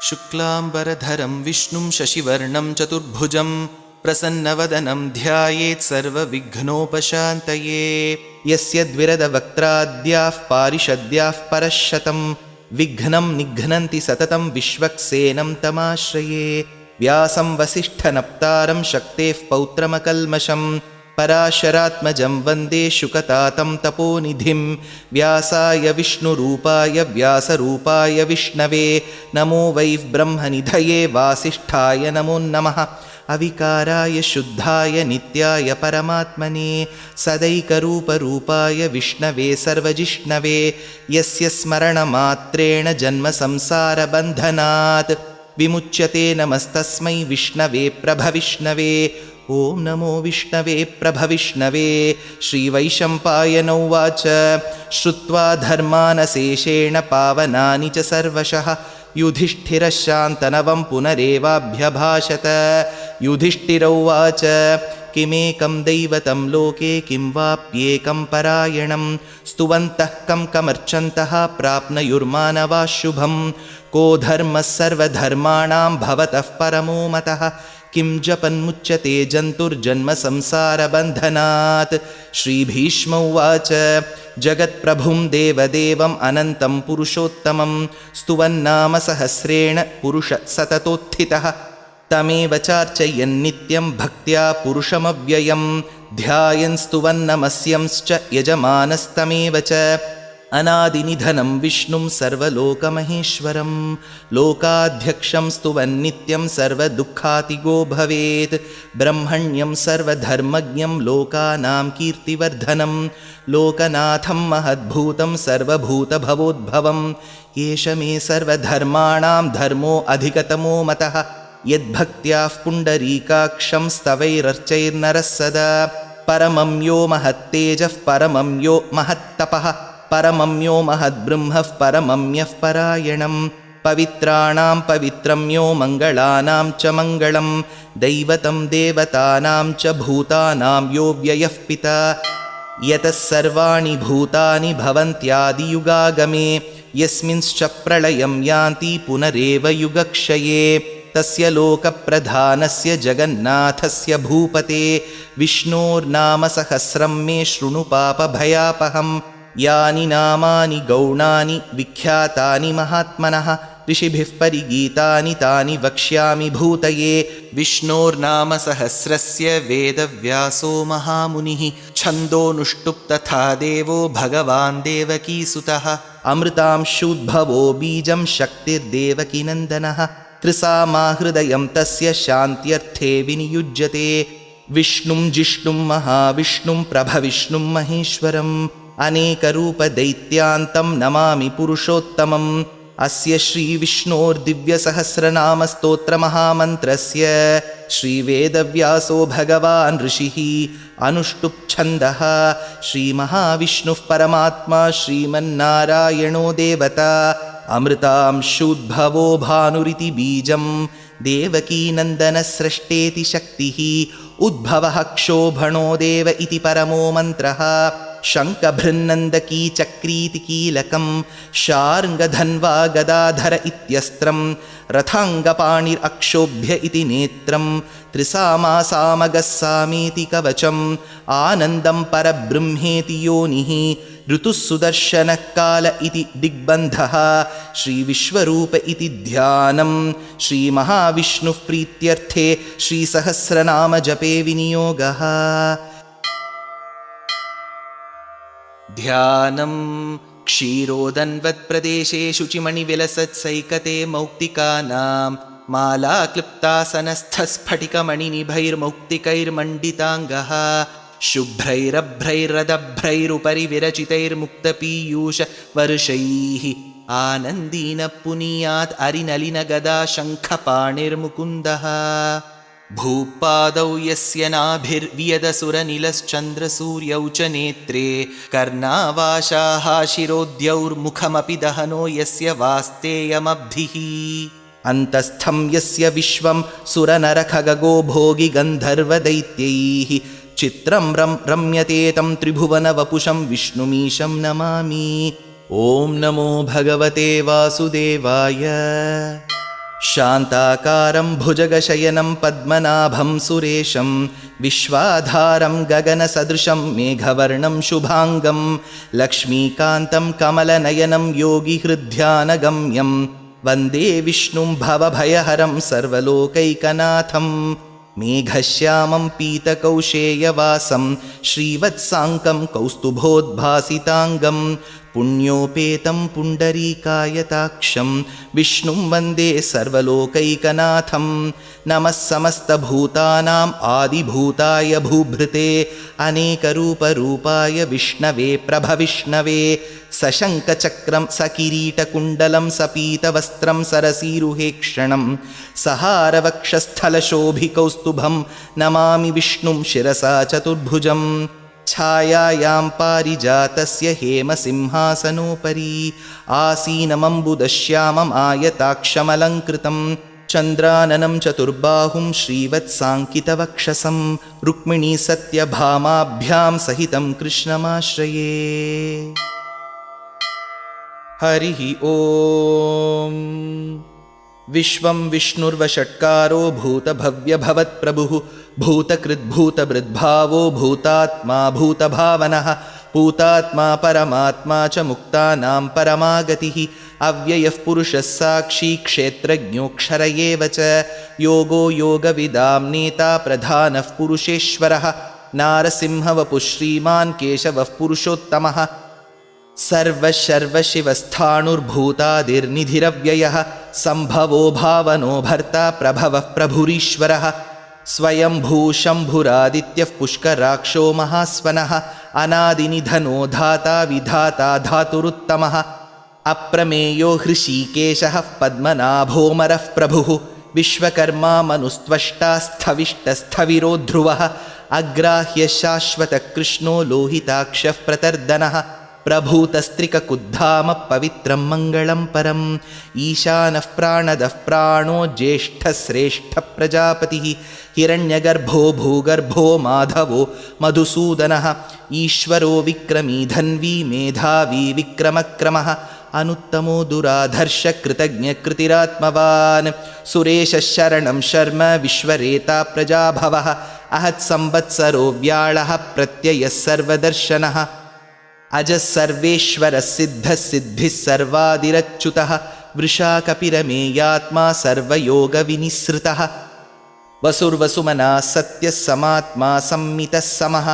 शुक्लाम्बरधरं विष्णुं शशिवर्णं चतुर्भुजं प्रसन्नवदनं ध्यायेत् सर्वविघ्नोपशान्तये। यस्य द्विरदवक्त्राद्याः पारिषद्याः परश्शतं विघ्नं निघ्नन्ति सततं विश्वक्सेनं तमाश्रये। व्यासं वसिष्ठनप्तारं शक्तेः पौत्रमकल्मषं पराशरात्मजं वन्दे शुकतातं तपोनिधिं। व्यासाय विष्णुरूपाय व्यासरूपाय विष्णवे नमो वै ब्रह्मनिधये वासिष्ठाय नमो नमः। अविकाराय शुद्धाय नित्याय परमात्मने सदैकरूपरूपाय विष्णवे सर्वजिष्णवे यस्य स्मरणमात्रेण जन्मसंसारबन्धनात् विमुच्यते। नमस्तस्मै विष्णवे प्रभविष्णवे। ॐ नमो विष्णवे प्रभविष्णवे। श्रीवैशम्पायन उवाच श्रुत्वा धर्मानशेषेण पावनानि च सर्वशः युधिष्ठिरः शान्तनवं पुनरेवाभ्यभाषत। युधिष्ठिर उवाच किमेकं दैवतं लोके किं वाप्येकं परायणं स्तुवन्तः कमर्चन्तः प्राप्नुयुर्मानवाः शुभं। को धर्मः सर्वधर्माणां भवतः परमो मतः किं जपन्मुच्यते जन्तुर्जन्मसंसारबन्धनात्। श्रीभीष्म उवाच जगत्प्रभुं देवदेवम् अनन्तं पुरुषोत्तमं स्तुवन्नाम सहस्रेण पुरुषः सततोत्थितः। तमेव चार्चयन्नित्यं भक्त्या पुरुषमव्ययं ध्यायन् स्तुवन्नमस्यंश्च यजमानस्तमेव च। अनादिनिधनं विष्णुं सर्वलोकमहेश्वरं लोकाध्यक्षं स्तुवन्नित्यं सर्वदुःखातिगो भवेत्। ब्रह्मण्यं सर्वधर्मज्ञं लोकानां कीर्तिवर्धनं लोकनाथं महद्भूतं सर्वभूतभवोद्भवं। एष मे सर्वधर्माणां धर्मो अधिकतमो मतः यद्भक्त्याः पुण्डरीकाक्षं स्तवैरर्चैर्नरः सदा। परमं यो महत्तेजः परमं यो महत्तपः परमं यो महद्ब्रह्मः परमं यः परायणं। पवित्राणां पवित्रं यो मङ्गलानां च मङ्गलं दैवतं देवतानां च भूतानां यो व्ययः पिता। यतः सर्वाणि भूतानि भवन्त्यादियुगागमे यस्मिंश्च प्रलयं यान्ति पुनरेव युगक्षये। तस्य लोकप्रधानस्य जगन्नाथस्य भूपते विष्णोर्नाम सहस्रं मे शृणु पापभयापहं। यानि नामानि गौणानि विख्यातानि महात्मनः ऋषिभिः परिगीतानि तानि वक्ष्यामि भूतये। विष्णोर्नाम सहस्रस्य वेदव्यासो महामुनिः छन्दोनुष्टुप् तथा देवो भगवान् देवकीसुतः। अमृतांशूद्भवो बीजं शक्तिर्देवकीनन्दनः त्रिसामाहृदयं तस्य शान्त्यर्थे विनियुज्यते। विष्णुं जिष्णुं महाविष्णुं प्रभविष्णुं महेश्वरम् अनेकरूपदैत्यान्तं नमामि पुरुषोत्तमम्। अस्य श्रीविष्णोर्दिव्यसहस्रनामस्तोत्रमहामन्त्रस्य श्रीवेदव्यासो भगवान् ऋषिः अनुष्टुप्छन्दः। श्रीमहाविष्णुः परमात्मा श्रीमन्नारायणो देवता अमृतांशूद्भवो भानुरिति बीजं देवकीनन्दनस्रष्टेति शक्तिः उद्भवः क्षोभणो देव इति परमो मन्त्रः। शङ्खभृन्नन्दकी चक्रीति कीलकं शार्ङ्गधन्वा गदाधर इत्यस्त्रं रथाङ्गपाणिरक्षोभ्य इति नेत्रं त्रिसामासामगः सामेति कवचम् आनन्दं परब्रह्मेति योनिः ऋतुः सुदर्शनः काल इति दिग्बन्धः। श्रीविश्वरूप इति ध्यानं श्रीमहाविष्णुः प्रीत्यर्थे श्रीसहस्रनाम जपे विनियोगः। ध्यानं क्षीरोदन्वत्प्रदेशे शुचिमणिविलसत्सैकते मौक्तिकानां मालाक्लुप्तासनस्थस्फटिकमणिनिभैर्मौक्तिकैर्मण्डिताङ्गः शुभ्रैरभ्रैरदभ्रैरुपरि विरचितैर्मुक्तपीयूषवर्षैः आनन्दीन पुनीयात् अरिनलिनगदा शङ्खपाणिर्मुकुन्दः। भूपादौ यस्य नाभिर्वियदसुरनिलश्चन्द्रसूर्यौ च नेत्रे कर्णावाशाः शिरोद्यौर्मुखमपि दहनो यस्य वास्तेयमब्धिः। अन्तस्थं यस्य विश्वं सुरनरखगो भोगि गन्धर्वदैत्यैः चित्रं रम्यते तं त्रिभुवनवपुषं विष्णुमीशं नमामि। ॐ नमो भगवते वासुदेवाय। शान्ताकारं भुजगशयनं पद्मनाभं सुरेशं विश्वाधारं गगनसदृशं मेघवर्णं शुभाङ्गं लक्ष्मीकान्तं कमलनयनं योगिहृद्ध्यानगम्यं वन्दे विष्णुं भवभयहरं सर्वलोकैकनाथं मेघश्यामं पीतकौशेयवासं श्रीवत्साङ्कं कौस्तुभोद्भासिताङ्गं पुण्योपेतं पुण्डरीकायताक्षं विष्णुं वन्दे सर्वलोकैकनाथं नमः समस्तभूतानाम् आदिभूताय भूभृते अनेकरूपरूपाय विष्णवे प्रभविष्णवे सशङ्खचक्रं सकिरीटकुण्डलं सपीतवस्त्रं सरसीरुहेक्षणं सहारवक्षस्थलशोभिकौस्तुभं नमामि विष्णुं शिरसा चतुर्भुजं छायायां पारिजातस्य हेमसिंहासनोपरि आसीनमम्बुदश्यामम् आयताक्षमलङ्कृतं चन्द्राननं चतुर्बाहुं श्रीवत्साङ्कितवक्षसं रुक्मिणी सत्यभामाभ्यां सहितं कृष्णमाश्रये। हरिः ॐ। विश्वं विष्णुर्वषट्कारो भूतभव्यभवत्प्रभुः भूतकृद्भूतभृद्भावो भूतात्मा भूतभावनः भूतात्मा परमात्मा च मुक्तानां परमागतिः अव्ययः पुरुषः साक्षी क्षेत्रज्ञोऽक्षर एव च योगो योगविदां नेता प्रधानः पुरुषेश्वरः नारसिंहवपुः श्रीमान् केशवः पुरुषोत्तमः सर्वशर्वशिवस्थाणुर्भूतादिर्निधिरव्ययः सम्भवो भावनो भर्ता प्रभवः प्रभुरीश्वरः स्वयंभूशम्भुरादित्यः पुष्कराक्षो महास्वनः अनादिनिधनो धाता विधाता धातुरुत्तमः अप्रमेयो हृषीकेशः पद्मनाभोमरः प्रभुः विश्वकर्मा मनुस्त्वष्टा स्थविष्टस्थविरो ध्रुवः अग्राह्य शाश्वतकृष्णो लोहिताक्षः प्रतर्दनः प्रभूतस्त्रिककुद्धाम पवित्रं मङ्गलं परम् ईशानः प्राणदः प्राणो ज्येष्ठश्रेष्ठः प्रजापतिः हिरण्यगर्भो भूगर्भो माधवो मधुसूदनः ईश्वरो विक्रमी धन्वी मेधावी विक्रमक्रमः अनुत्तमो दुराधर्षकृतज्ञकृतिरात्मवान् सुरेशः शरणं शर्म विश्वरेता प्रजाभवः अहत्संवत्सरो व्याळः प्रत्ययः सर्वदर्शनः अजः सर्वेश्वरः सिद्धः सिद्धिः सर्वादिरच्युतः वृषा कपिरमेयात्मा सर्वयोगविनिसृतः वसुर्वसुमनः सत्यः समात्मा संमितः समः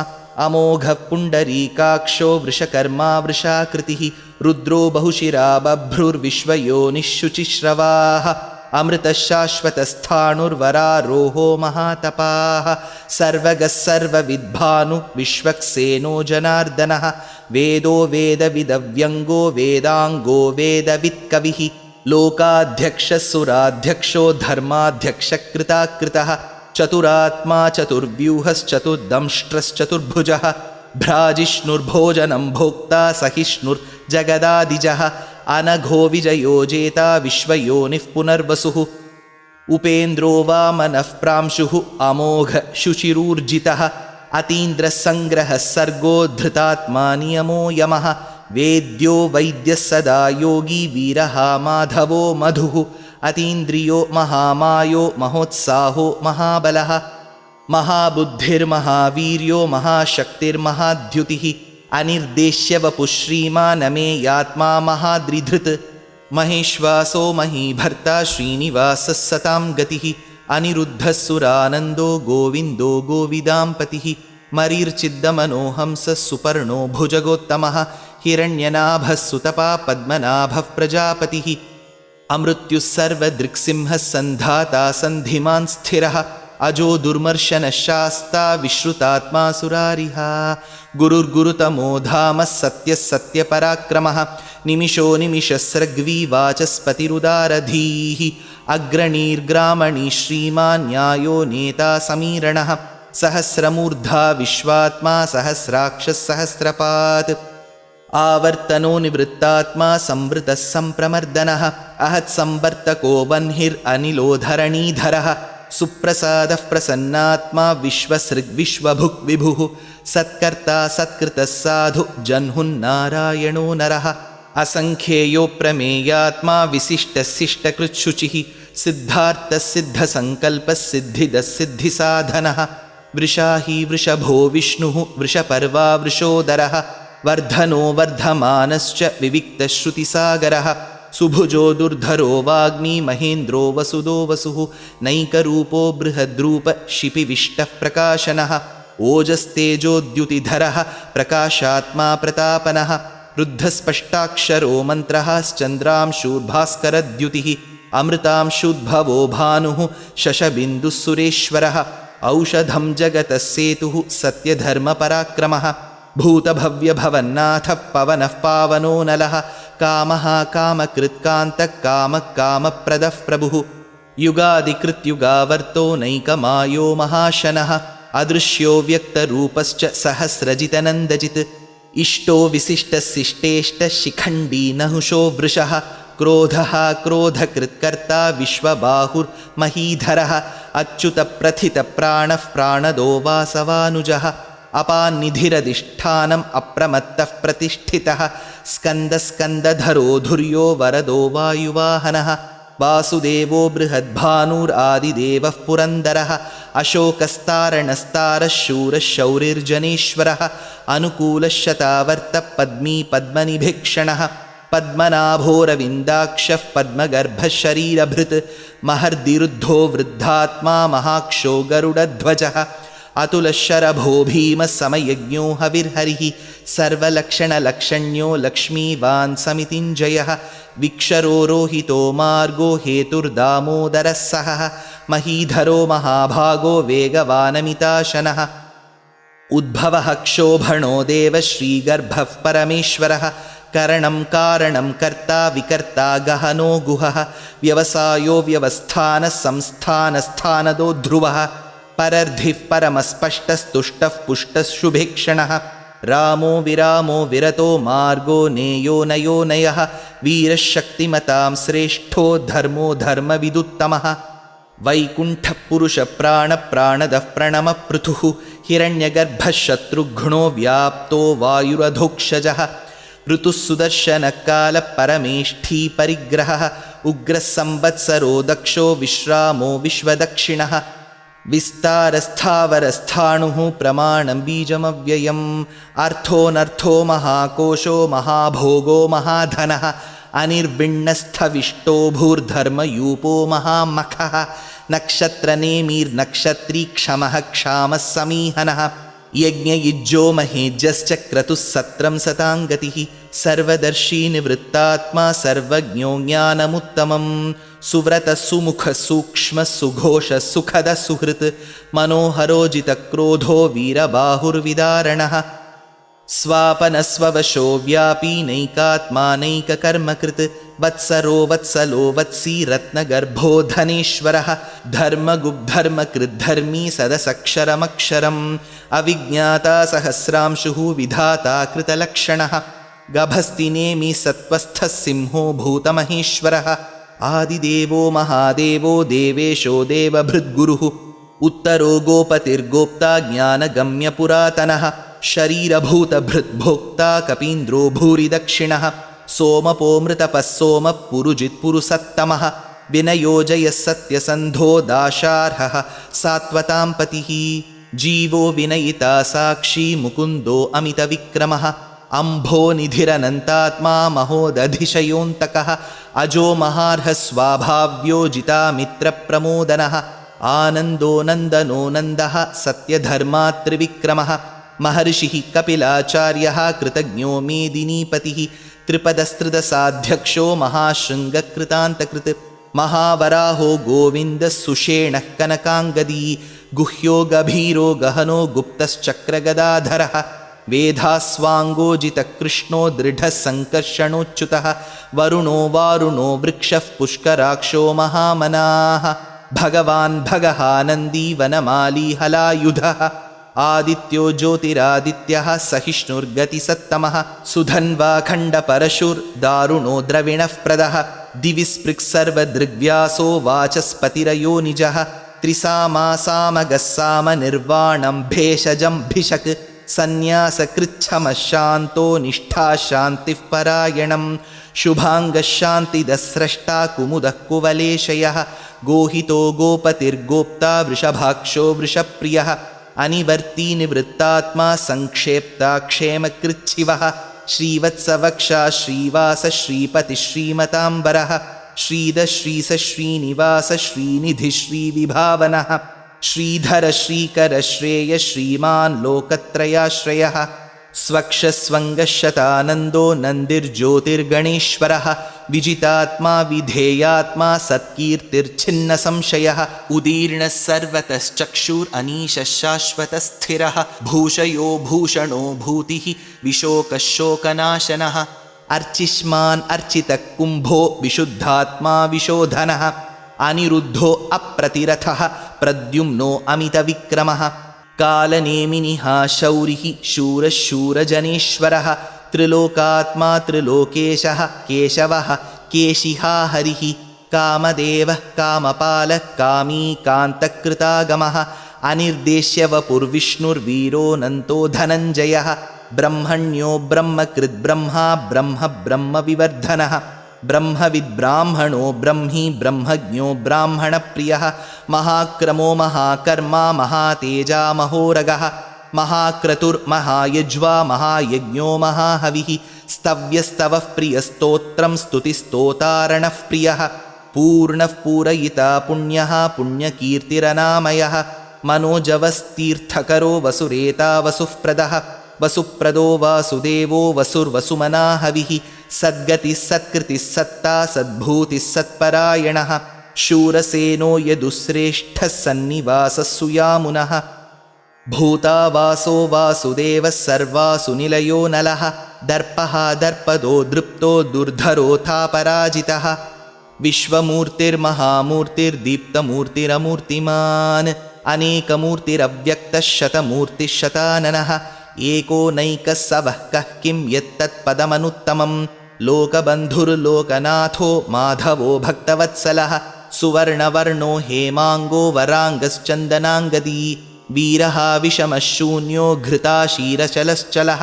अमोघः पुण्डरीकाक्षो वृषकर्मा वृषाकृतिः रुद्रो बहुशिरा बभ्रुर्विश्वयोनिः शुचिश्रवाः अमृतः शाश्वतस्थाणुर्वरारोहो महातपाः सर्वगः सर्वविद्भानु विश्वक्सेनो जनार्दनः वेदो वेदविदव्यङ्गो वेदाङ्गो वेदवित्कविः लोकाध्यक्षः सुराध्यक्षो धर्माध्यक्षकृताकृतः चतुरात्मा चतुर्व्यूहश्चतुर्दंष्ट्रश्चतुर्भुजः भ्राजिष्णुर्भोजनं भोक्ता सहिष्णुर्जगदादिजः अनघो विजयो जेता विश्वयोनिः पुनर्वसुः उपेन्द्रो वामनः प्रांशुः अमोघ शुचिरूर्जितः अतीन्द्रसङ्ग्रहः सर्गो धृतात्मा नियमो यमः वेद्यो वैद्यः सदा योगी वीरः माधवो मधुः अतीन्द्रियो महामायो महोत्साहो महाबलः महाबुद्धिर्महावीर्यो महाशक्तिर्महाद्युतिः अनिर्देश्यवपुः श्रीमानमेयात्मा महाद्रिधृत् महेश्वासो महीभर्ता श्रीनिवासः सतां गतिः अनिरुद्धः सुरानन्दो गोविन्दो गोविदाम्पतिः मरीर्चिद्दमनोहंसः सुपर्णो भुजगोत्तमः हिरण्यनाभः सुतपा पद्मनाभः प्रजापतिः अमृत्युः सर्वदृक्सिंहः सन्धाता सन्धिमान् स्थिरः अजो दुर्मर्शनः शास्ता विश्रुतात्मा सुरारिः गुरुर्गुरुतमो धामः सत्यः सत्यपराक्रमः निमिषो निमिषस्रग्वी वाचस्पतिरुदारधीः अग्रणीर्ग्रामणी श्रीमान् न्यायो नेता समीरणः सहस्रमूर्धा विश्वात्मा सहस्राक्षः सहस्रपात् आवर्तनो निवृत्तात्मा संवृतः सम्प्रमर्दनः अहत्संवर्तको वह्निरनिलोधरणीधरः सुप्रसादः प्रसन्नात्मा विश्वसृग्विश्वभुक् विभुः सत्कर्ता सत्कृतः साधु जह्नुन्नारायणो नरः असङ्ख्येयो प्रमेयात्मा विशिष्टशिष्टकृच्छुचिः सिद्धार्थसिद्धसङ्कल्पसिद्धिदसिद्धिसाधनः वृषाही वृषभो विष्णुः वृषपर्वा वृषोदरः वर्धनो वर्धमानश्च विविक्तश्रुतिसागरः सुभुजो दुर्धरो वाग्मी महेन्द्रो वसुदो वसुः नैकरूपो बृहद्रूप शिपिविष्टः प्रकाशनः ओजस्तेजोद्युतिधरः प्रकाशात्मा प्रतापनः रुद्धस्पष्टाक्षरो मन्त्रः श्चन्द्रांशूर्भास्करद्युतिः अमृतांशुद्भवो भानुः शशबिन्दुः सुरेश्वरः औषधं जगतः सेतुः सत्यधर्मपराक्रमः भूतभव्यभवन्नाथः पवनः पावनो नलः कामः कामकृत्कान्तः कामः कामप्रदः प्रभुः युगादिकृत्युगावर्तो नैकमायो महाशनः अदृश्यो व्यक्तरूपश्च सहस्रजितनन्दजित् इष्टो विशिष्टशिष्टेष्टशिखण्डी नहुषो वृषः क्रोधः क्रोधकृत्कर्ता विश्वबाहुर्महीधरः अच्युतप्रथितप्राणः प्राणदो वासवानुजः अपान्निधिरधिष्ठानम् अप्रमत्तः प्रतिष्ठितः स्कन्दस्कन्दधरो धुर्यो वरदो वायुवाहनः वासुदेवो बृहद्भानुरादिदेवः पुरन्दरः अशोकस्तारणस्तारः शूरः शौरिर्जनेश्वरः अनुकूलः शतावर्तः पद्मी पद्मनिभीक्षणः पद्मनाभोरविन्दाक्षः पद्मगर्भः शरीरभृत् महर्दिरुद्धो वृद्धात्मा महाक्षो गरुडध्वजः अतुलशरभो भीमः समयज्ञो हविर्हरिः सर्वलक्षणलक्षण्यो लक्ष्मीवान् समितिञ्जयः विक्षरो रोहितो मार्गो हेतुर्दामोदरः सहः महीधरो महाभागो वेगवानमिताशनः उद्भवः क्षोभणो देवः श्रीगर्भः परमेश्वरः करणं कारणं कर्ता विकर्ता गहनो गुहः व्यवसायो व्यवस्थानः संस्थानस्थानदो ध्रुवः परर्धिः परमस्पष्टस्तुष्टः पुष्टः शुभेक्षणः रामो विरामो विरतो मार्गो नेयो नयो नयः वीरः शक्तिमतां श्रेष्ठो धर्मो धर्मविदुत्तमः वैकुण्ठः पुरुषप्राणप्राणदः प्रणमपृथुः हिरण्यगर्भः शत्रुघ्नो व्याप्तो वायुरधोक्षजः ऋतुः सुदर्शनकालः परमेष्ठी परिग्रहः उग्रः संवत्सरो दक्षो विश्रामो विश्वदक्षिणः विस्तारस्थावरस्थाणुः प्रमाणं बीजमव्ययम् अर्थोऽनर्थो महाकोशो महाभोगो महाधनः अनिर्विण्णस्थविष्टो भूर्धर्मयूपो महामखः नक्षत्रनेमिर्नक्षत्री क्षमः क्षामः समीहनः यज्ञयुज्यो महेज्यश्च क्रतुः सत्रं सताङ्गतिः सर्वदर्शी निवृत्तात्मा सर्वज्ञो ज्ञानमुत्तमं सुव्रतः सुमुखः सूक्ष्मः सुघोषः सुखदः सुहृत् मनोहरो जितक्रोधो वीरबाहुर्विदारणः स्वापनस्ववशो व्यापी नैकात्मानैककर्मकृत् वत्सरो वत्सलो वत्सी रत्नगर्भो धनेश्वरः धर्मगुब्धर्मकृद्धर्मी सदसक्षरमक्षरम् अविज्ञाता सहस्रांशुः विधाता कृतलक्षणः गभस्तिनेमि सत्त्वस्थः सिंहो भूतमहेश्वरः आदिदेवो महादेवो देवेशो देवभृद्गुरुः उत्तरो गोपतिर्गोप्ता ज्ञानगम्यपुरातनः शरीरभूतभृद्भोक्ता कपीन्द्रो भूरिदक्षिणः सोमपोमृतपः सोमः पुरुजित्पुरुसत्तमः विनयोजयः सत्यसन्धो दाशार्हः सात्वतां पतिः जीवो विनयिता साक्षी मुकुन्दो अमितविक्रमः अम्भो निधिरनन्तात्मा महोदधिशयोऽन्तकः अजो महार्हः स्वाभाव्यो जितामित्रप्रमोदनः आनन्दो नन्दनो नन्दः सत्यधर्मात्रिविक्रमः महर्षिः कपिलाचार्यः कृतज्ञो मेदिनीपतिः त्रिपदस्त्रिदशाध्यक्षो महाशृङ्गकृतान्तकृत् महावराहो गोविन्दः सुषेणः कनकाङ्गदी गुह्यो गभीरो गहनो गुप्तश्चक्रगदाधरः वेधास्वाङ्गोजितकृष्णो दृढः सङ्कर्षणोच्युतः वरुणो वारुणो वृक्षः पुष्कराक्षो महामनाः भगवान् भगहानन्दी वनमाली हलायुधः आदित्यो ज्योतिरादित्यः सहिष्णुर्गतिसत्तमः सुधन्वाखण्डपरशुर्दारुणो द्रविणः प्रदः दिवि स्पृक्सर्वदृग्व्यासो वाचस्पतिरयो निजः त्रिसामासामगस्सामनिर्वाणं भेषजं भिषक् सन्न्यासकृच्छमः शान्तो निष्ठा शान्तिः परायणं शुभाङ्गशान्तिदस्रष्टा कुमुदः कुवलेशयः गोहितो गोपतिर्गोप्ता वृषभाक्षो वृषप्रियः अनिवर्ती निवृत्तात्मा संक्षेप्ता क्षेमकृच्छिवः श्रीवत्सवक्षा श्रीवास श्रीपतिः श्रीमताम्बरः श्रीधर श्रीस श्रीनिवास श्रीनिधि श्रीविभावनः श्रीधर श्रीकर श्रेय श्रीमान् लोकत्रयाश्रयः स्वक्षस्वङ्गशतानन्दो नन्दिर्ज्योतिर्गणेश्वरः विजितात्मा विधेयात्मा सत्कीर्तिर्छिन्नसंशयः उदीर्णः सर्वतश्चक्षुरनीशः शाश्वतस्थिरः भूषयो भूषणो भूतिः विशोकशोकनाशनः अर्चिष्मान् अर्चितः कुम्भो विशुद्धात्मा विशोधनः अनिरुद्धो अप्रतिरथः प्रद्युम्नो अमितविक्रमः कालनेमिनिः शौरिः शूरः शूरजनेश्वरः त्रिलोकात्मा त्रिलोकेशः केशवः केशिहा हरिः कामदेवः कामपालः कामी कान्तकृतागमः अनिर्देश्य वपुर्विष्णुर्वीरोऽनन्तो धनञ्जयः ब्रह्मण्यो ब्रह्मकृद्ब्रह्मा ब्रह्म ब्रह्मविवर्धनः ब्रह्मविद्ब्राह्मणो ब्रह्मी ब्रह्मज्ञो ब्राह्मणप्रियः महाक्रमो महाकर्मा महातेजा महोरगः महाक्रतुर्महायज्वा महायज्ञो महाहविः स्तव्यस्तवः प्रियस्तोत्रं स्तुतिस्तोतारणः प्रियः पूर्णः पूरयिता पुण्यः पुण्यकीर्तिरनामयः मनोजवस्तीर्थकरो वसुरेता वसुःप्रदः वसुप्रदो वासुदेवो वसुर्वसुमना हविः सद्गतिः सत्कृतिः सत्ता सद्भूतिः सत्परायणः शूरसेनो यदुश्रेष्ठः सन्निवासः सुयामुनः भूतावासो वासुदेवः सर्वासु निलयो नलः दर्पः दर्पदो दृप्तो दुर्धरोऽथापराजितः विश्वमूर्तिर्महामूर्तिर्दीप्तमूर्तिरमूर्तिमान् अनेकमूर्तिरव्यक्तः शतमूर्तिः शताननः एको नैकः स वः कः किं यत्तत्पदमनुत्तमं लोकबन्धुर्लोकनाथो माधवो भक्तवत्सलः सुवर्णवर्णो हेमाङ्गो वराङ्गश्चन्दनाङ्गदी वीरः विषमः शून्यो घृताशीरचलश्चलः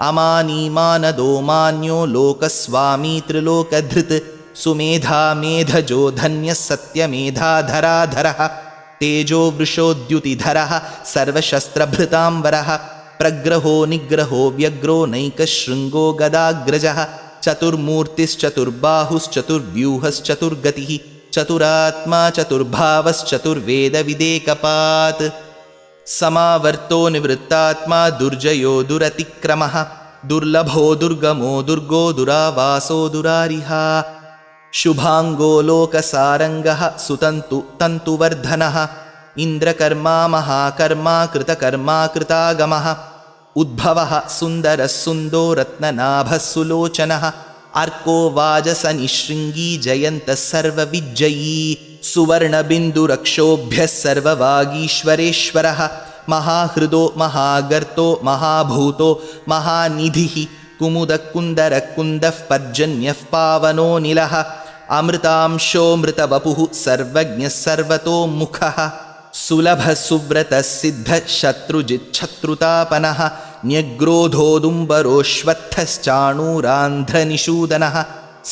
अमानीमानदो मान्यो लोकस्वामी त्रिलोकधृत् सुमेधा मेधजो धन्यः सत्यमेधाधराधरः तेजो वृषोद्युतिधरः सर्वशस्त्रभृताम्बरः प्रग्रहो निग्रहो व्यग्रो नैकशृङ्गो गदाग्रजः चतुर्मूर्तिश्चतुर्बाहुश्चतुर्व्यूहश्चतुर्गतिः चतुरात्मा चतुर्भावश्चतुर्वेदविदेकपात् समावर्तो निवृत्तात्मा दुर्जयो दुरतिक्रमः दुर्लभो दुर्गमो दुर्गो दुरावासो दुरारिहा शुभाङ्गो लोकसारङ्गः सुतन्तु तन्तुवर्धनः इन्द्रकर्मा महाकर्मा कृतकर्मा कृतागमः उद्भवः सुन्दरः सुन्दो रत्ननाभः सुलोचनः अर्को वाजसनिशृङ्गी जयन्तः सर्वविज्जयी सुवर्णबिन्दुरक्षोभ्यः सर्ववागीश्वरेश्वरः महाहृदो महागर्तो महाभूतो महानिधिः कुमुदकुन्दरकुन्दः पर्जन्यः पावनो निलः अमृतांशो मृतवपुः सर्वज्ञः सर्वतोमुखः सुलभः सुव्रतः सिद्धः शत्रुजिच्छत्रुतापनः न्यग्रोधोदुम्बरोऽश्वत्थश्चाणूरान्ध्रनिषूदनः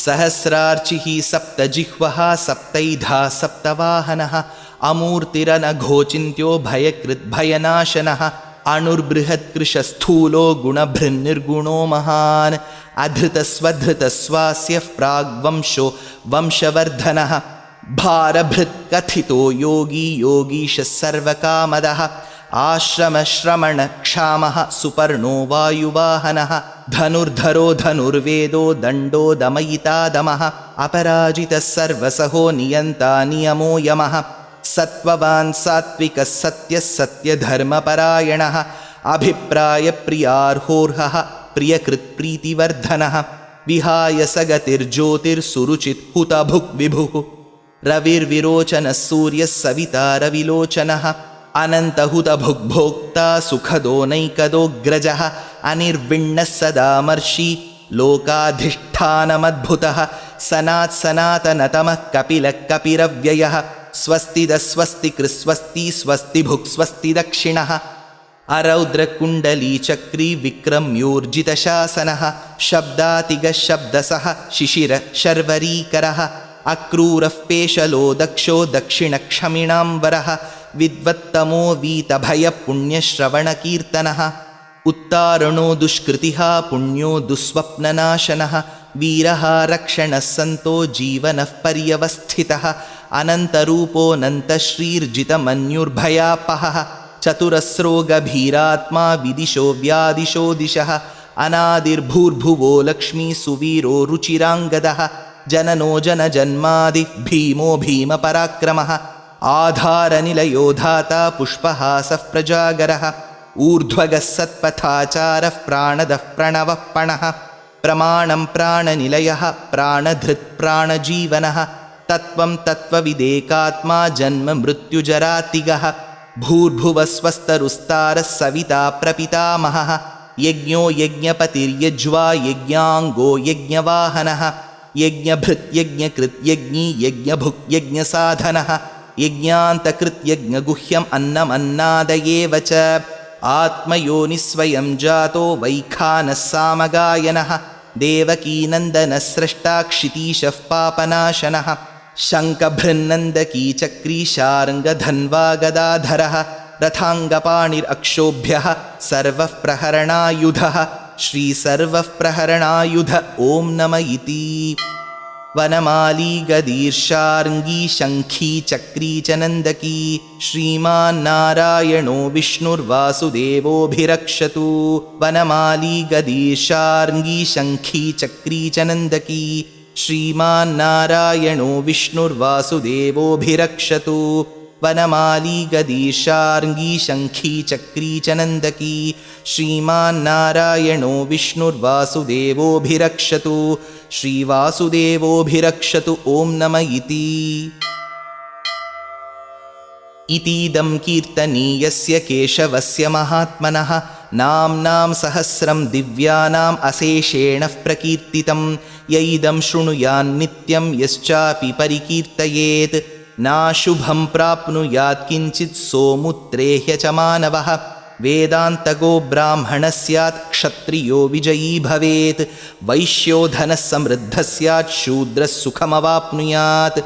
सहस्रार्चिः सप्तजिह्वः सप्तैधा सप्तवाहनः अमूर्तिरनघोचिन्त्यो भयकृद्भयनाशनः अणुर्बृहत्कृशस्थूलो गुणभृन्निर्गुणो महान् अधृतस्वधृतस्वास्यः प्राग्वंशो वंशवर्धनः भारभृत्कथितो योगी योगीशः सर्वकामदः आश्रमश्रमणक्षामः सुपर्णो वायुवाहनः धनुर्धरो धनुर्वेदो दण्डो दमयितादमः अपराजितः सर्वसहो नियन्ता नियमो यमः सत्त्ववान् सात्विकः सत्यः सत्यधर्मपरायणः अभिप्रायप्रियार्होर्हः प्रियकृत्प्रीतिवर्धनः विहाय सगतिर्ज्योतिर्सुरुचित् हुतभुक् विभुः रविर्विरोचनः सूर्यः सविता रविलोचनः अनन्तहुतभुग्भोक्ता सुखदो नैकदोऽग्रजः अनिर्विण्णः सदामर्षि लोकाधिष्ठानमद्भुतः सनात्सनातनतमः कपिलः कपिरव्ययः स्वस्तिदस्वस्तिकृस्वस्ति स्वस्तिभुक् स्वस्ति दक्षिणः अरौद्रकुण्डलीचक्री विक्रम्योर्जितशासनः शब्दातिगशब्दसः शिशिरशर्वरीकरः अक्रूरः पेशलो दक्षो दक्षिणक्षमिणाम्बरः विद्वत्तमो वीतभयपुण्यश्रवणकीर्तनः उत्तारणो दुष्कृतिः पुण्यो दुःस्वप्ननाशनः वीरः रक्षणः सन्तो जीवनः पर्यवस्थितः अनन्तरूपोऽनन्तश्रीर्जितमन्युर्भयापहः चतुरस्रो गभीरात्मा विदिशो व्यादिशो दिशः अनादिर्भूर्भुवो लक्ष्मी सुवीरो रुचिराङ्गदः जननो जनजन्मादि भीमो भीमपराक्रमः आधारनिलयो धाता पुष्पहासः प्रजागरः ऊर्ध्वगः सत्पथाचारः प्राणदः प्रणवः पणः प्रमाणं प्राणनिलयः प्राणधृत् प्राणजीवनः तत्त्वं तत्त्वविदेकात्मा जन्म मृत्युजरातिगः भूर्भुवस्वस्तरुस्तारः सविता प्रपितामहः यज्ञो यज्ञपतिर्यज्वा यज्ञाङ्गो यज्ञवाहनः यज्ञभृत् यज्ञकृत् यज्ञी यज्ञभुक् यज्ञसाधनः यज्ञान्तकृत् यज्ञगुह्यम् अन्नमन्नादयेव च आत्मयोनिस्वयं जातो वैखानः सामगायनः देवकीनन्दनः स्रष्टा क्षितीशः पापनाशनः शङ्खभृन्नन्दकी चक्री शार्ङ्गधन्वा गदाधरः रथाङ्गपाणिरक्षोभ्यः सर्वः प्रहरणायुधः श्रीसर्वः प्रहरणायुध ॐ नम इति। वनमाली गदीर्षार्ङ्गी शङ्खी चक्री च नन्दकी श्रीमान्नारायणो विष्णुर्वासुदेवोऽभिरक्षतु वनमाली गदीर्षार्ङ्गी शङ्खी चक्री च नन्दकी श्रीमान्नारायणो विष्णुर्वासुदेवोऽभिरक्षतु वनमाली गदीर्षार्ङ्गी शङ्खी चक्री च नन्दकी श्रीमान्नारायणो विष्णुर्वासुदेवोऽभिरक्षतु श्रीवासुदेवोऽभिरक्षतु ॐ नम इति। इतीदं कीर्तनीयस्य केशवस्य महात्मनः नाम्नां सहस्रं दिव्यानाम् अशेषेण प्रकीर्तितं य इदं शृणुयान्नित्यं यश्चापि परिकीर्तयेत् नाशुभं प्राप्नुयात् किञ्चित् सोमुत्रेह्य च मानवः वेदान्तगो ब्राह्मणः स्यात् क्षत्रियो विजयी भवेत् वैश्यो धनः समृद्धः स्यात् शूद्रः सुखमवाप्नुयात्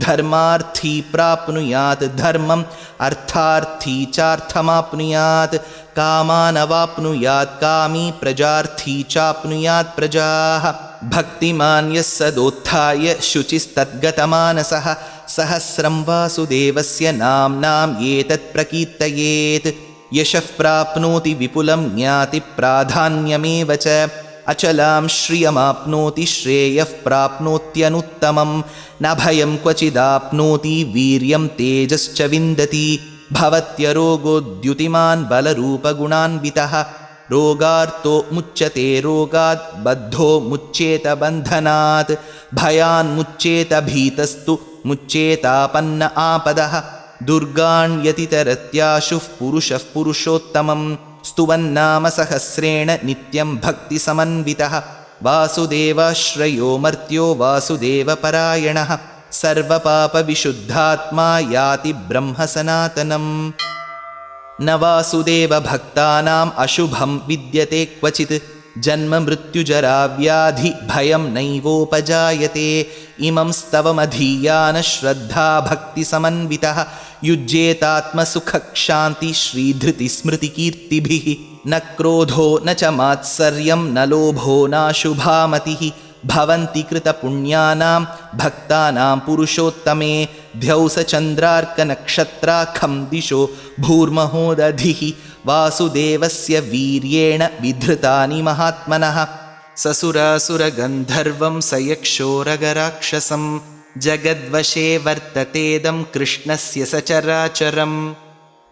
धर्मार्थी प्राप्नुयात् धर्मम् अर्थार्थी चार्थमाप्नुयात् कामानवाप्नुयात् कामी प्रजार्थी चाप्नुयात् प्रजाः भक्तिमान् यः सदोत्थाय शुचिस्तद्गतमानसः सहस्रं वासुदेवस्य नाम्नाम् एतत् प्रकीर्तयेत् यशः प्राप्नोति विपुलं ज्ञाति प्राधान्यमेव च अचलां श्रियमाप्नोति श्रेयः प्राप्नोत्यनुत्तमं न भयं क्वचिदाप्नोति वीर्यं तेजश्च विन्दति भवत्यरोगोद्युतिमान् बलरूपगुणान्वितः रोगार्तो मुच्यते रोगात् बद्धो मुच्येत बन्धनात् भयान्मुच्येत भीतस्तु मुच्येतापन्न आपदः दुर्गाण्यतितरत्याशुः पुरुषः पुरुषोत्तमं स्तुवन्नाम सहस्रेण नित्यं भक्तिसमन्वितः वासुदेवाश्रयो मर्त्यो वासुदेवपरायणः सर्वपापविशुद्धात्मा याति ब्रह्म सनातनम् न वासुदेवभक्तानाम् अशुभं विद्यते क्वचित् जन्म मृत्युजराव्याधि भयं नैवोपजायते इमं स्तवमधीयानः श्रद्धा भक्तिसमन्वितः युज्येतात्मसुखक्षान्ति श्रीधृतिस्मृतिकीर्तिभिः न क्रोधो न च मात्सर्यं न लोभो नाशुभामतिः भवन्ति कृतपुण्यानां भक्तानां पुरुषोत्तमे ध्यौसचन्द्रार्कनक्षत्राखं दिशो भूर्महोदधिः वासुदेवस्य वीर्येण विधृतानि महात्मनः ससुरासुरगन्धर्वं सयक्षोरगराक्षसं जगद्वशे वर्ततेदं कृष्णस्य सचराचरम्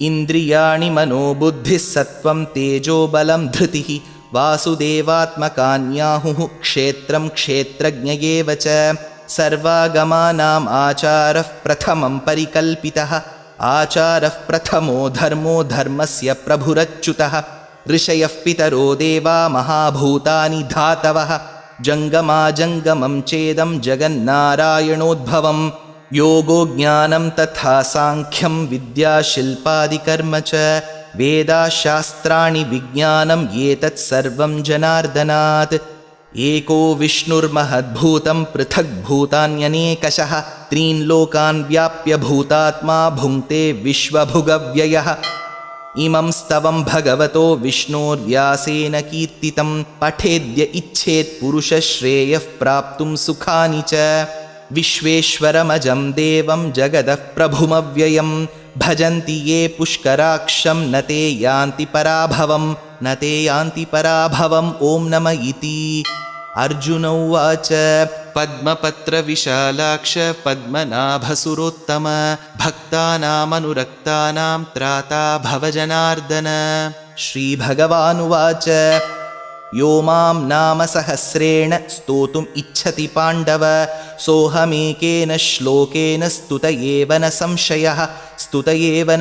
इन्द्रियाणि मनोबुद्धिः सत्त्वं तेजोबलं धृतिः वासुदेवात्मकान्याहुः क्षेत्रं क्षेत्रज्ञ एव च सर्वागमानाम् आचारः प्रथमं परिकल्पितः आचारः प्रथमो धर्मो धर्मस्य प्रभुरच्युतः ऋषयः पितरो देवा महाभूतानि धातवः जङ्गमाजङ्गमं चेदं जगन्नारायणोद्भवं योगो ज्ञानं तथा साङ्ख्यं विद्या शिल्पादिकर्म च वेदाशास्त्राणि विज्ञानं एतत् सर्वं जनार्दनात्। एको विष्णुर्महद्भूतं पृथग्भूतान्यनेकशः त्रीन् लोकान् व्याप्य भूतात्मा भुङ्क्ते विश्वभुगव्ययः। इमं स्तवं भगवतो विष्णोर्व्यासेन कीर्तितं पठेद्य इच्छेत् पुरुषश्रेयः प्राप्तुं सुखानि च। विश्वेश्वरमजं देवं जगदः प्रभुमव्ययं भजन्ति ये पुष्कराक्षं न ते यान्ति पराभवम् ॐ नम इति। अर्जुन उवाच पद्मपत्रविशालाक्ष पद्मनाभसुरोत्तम भक्तानामनुरक्तानां त्राता भव जनार्दन। श्रीभगवानुवाच यो मां नाम सहस्रेण स्तोतुम् इच्छति पाण्डव सोऽहमेकेन श्लोकेन स्तुत एव न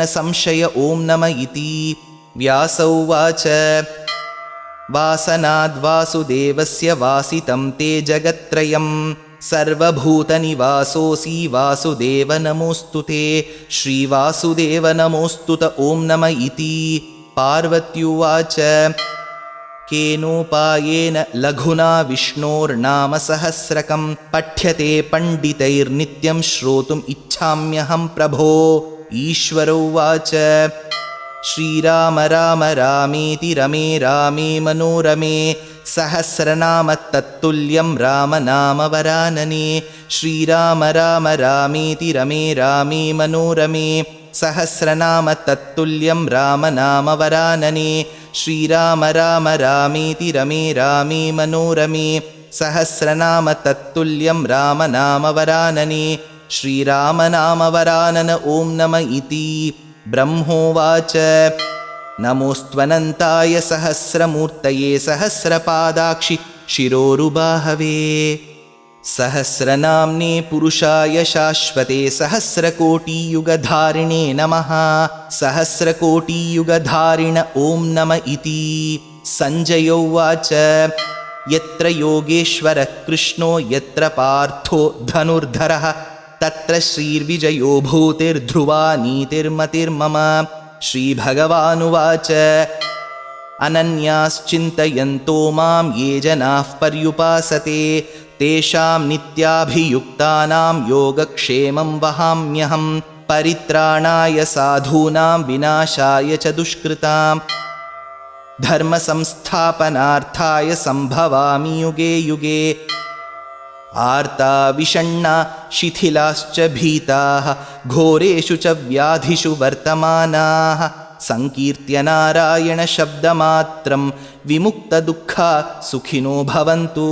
संशय ॐ नम इति। व्यास उवाच वासनाद्वासुदेवस्य वासितं ते जगत्त्रयं सर्वभूतनिवासोऽसि वासुदेव नमोऽस्तु ते। श्रीवासुदेव नमोऽस्तुत ॐ नम इति। पार्वत्युवाच केनोपायेन लघुना विष्णोर्नाम सहस्रकं पठ्यते पण्डितैर्नित्यं श्रोतुम् इच्छाम्यहं प्रभो। ईश्वर उवाच श्रीराम राम रामेति रमे रामे मनोरमे सहस्रनाम तत्तुल्यं राम नाम वरानने। श्रीराम राम रामेति रमे रामे मनोरमे सहस्रनाम तत्तुल्यं राम नाम वरानने। श्रीराम राम रामेति रमे रामे मनोरमे सहस्रनाम तत्तुल्यं राम नाम वरानने। श्रीराम नाम वरानन ॐ नम इति। ब्रह्मोवाच नमोऽस्त्वनन्ताय सहस्रमूर्तये सहस्रपादाक्षि शिरोरुबाहवे सहस्रनाम्ने पुरुषाय शाश्वते सहस्रकोटियुगधारिणे नमः। सहस्रकोटियुगधारिण ॐ नम इति। सञ्जय उवाच यत्र योगेश्वरः कृष्णो यत्र पार्थो धनुर्धरः तत्र श्रीर्विजयो भूतिर्ध्रुवा नीतिर्मतिर्मम। श्रीभगवानुवाच अनन्याश्चिन्तयन्तो मां ये जनाः पर्युपासते तेषां नित्याभियुक्तानां योगक्षेमं वहाम्यहं परित्राणाय साधूनां विनाशाय च दुष्कृतां धर्मसंस्थापनार्थाय सम्भवामि युगे युगे। आर्ता विषण्णा शिथिलाश्च भीताः घोरेषु च व्याधिषु वर्तमानाः संकीर्त्य नारायणशब्दमात्रं विमुक्तदुःखा सुखिनो भवन्तु।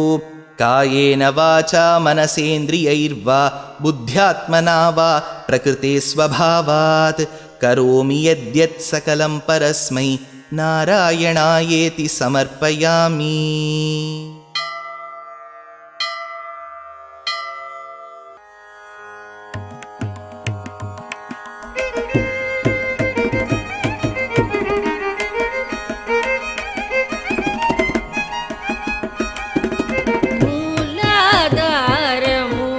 कायेन वाचा मनसेन्द्रियैर्वा बुद्ध्यात्मना वा प्रकृते स्वभावात् करोमि यद्यत् सकलं परस्मै नारायणायेति समर्पयामि। मूलाधारमूर्ति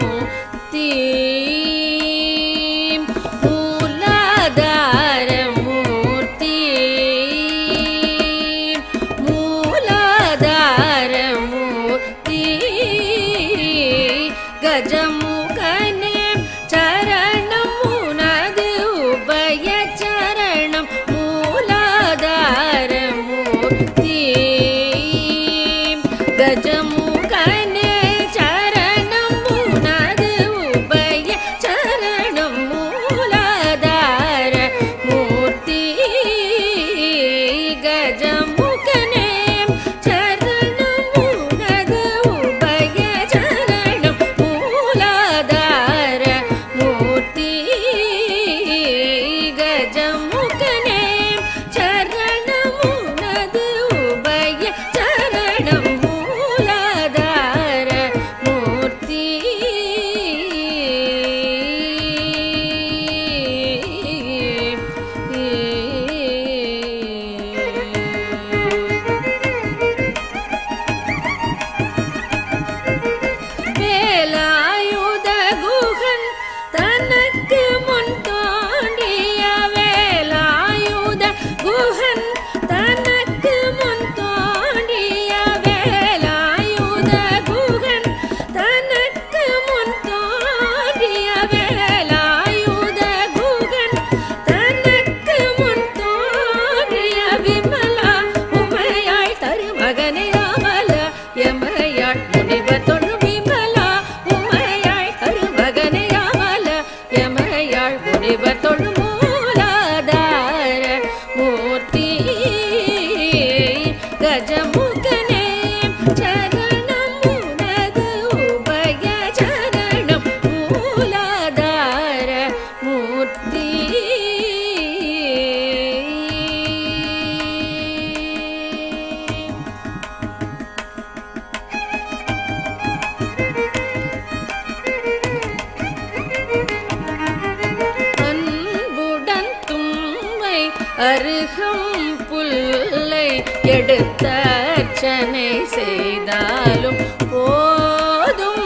அருகம் புல்லை எடுத்தர்ச்சனை செய்தாலும் போதும்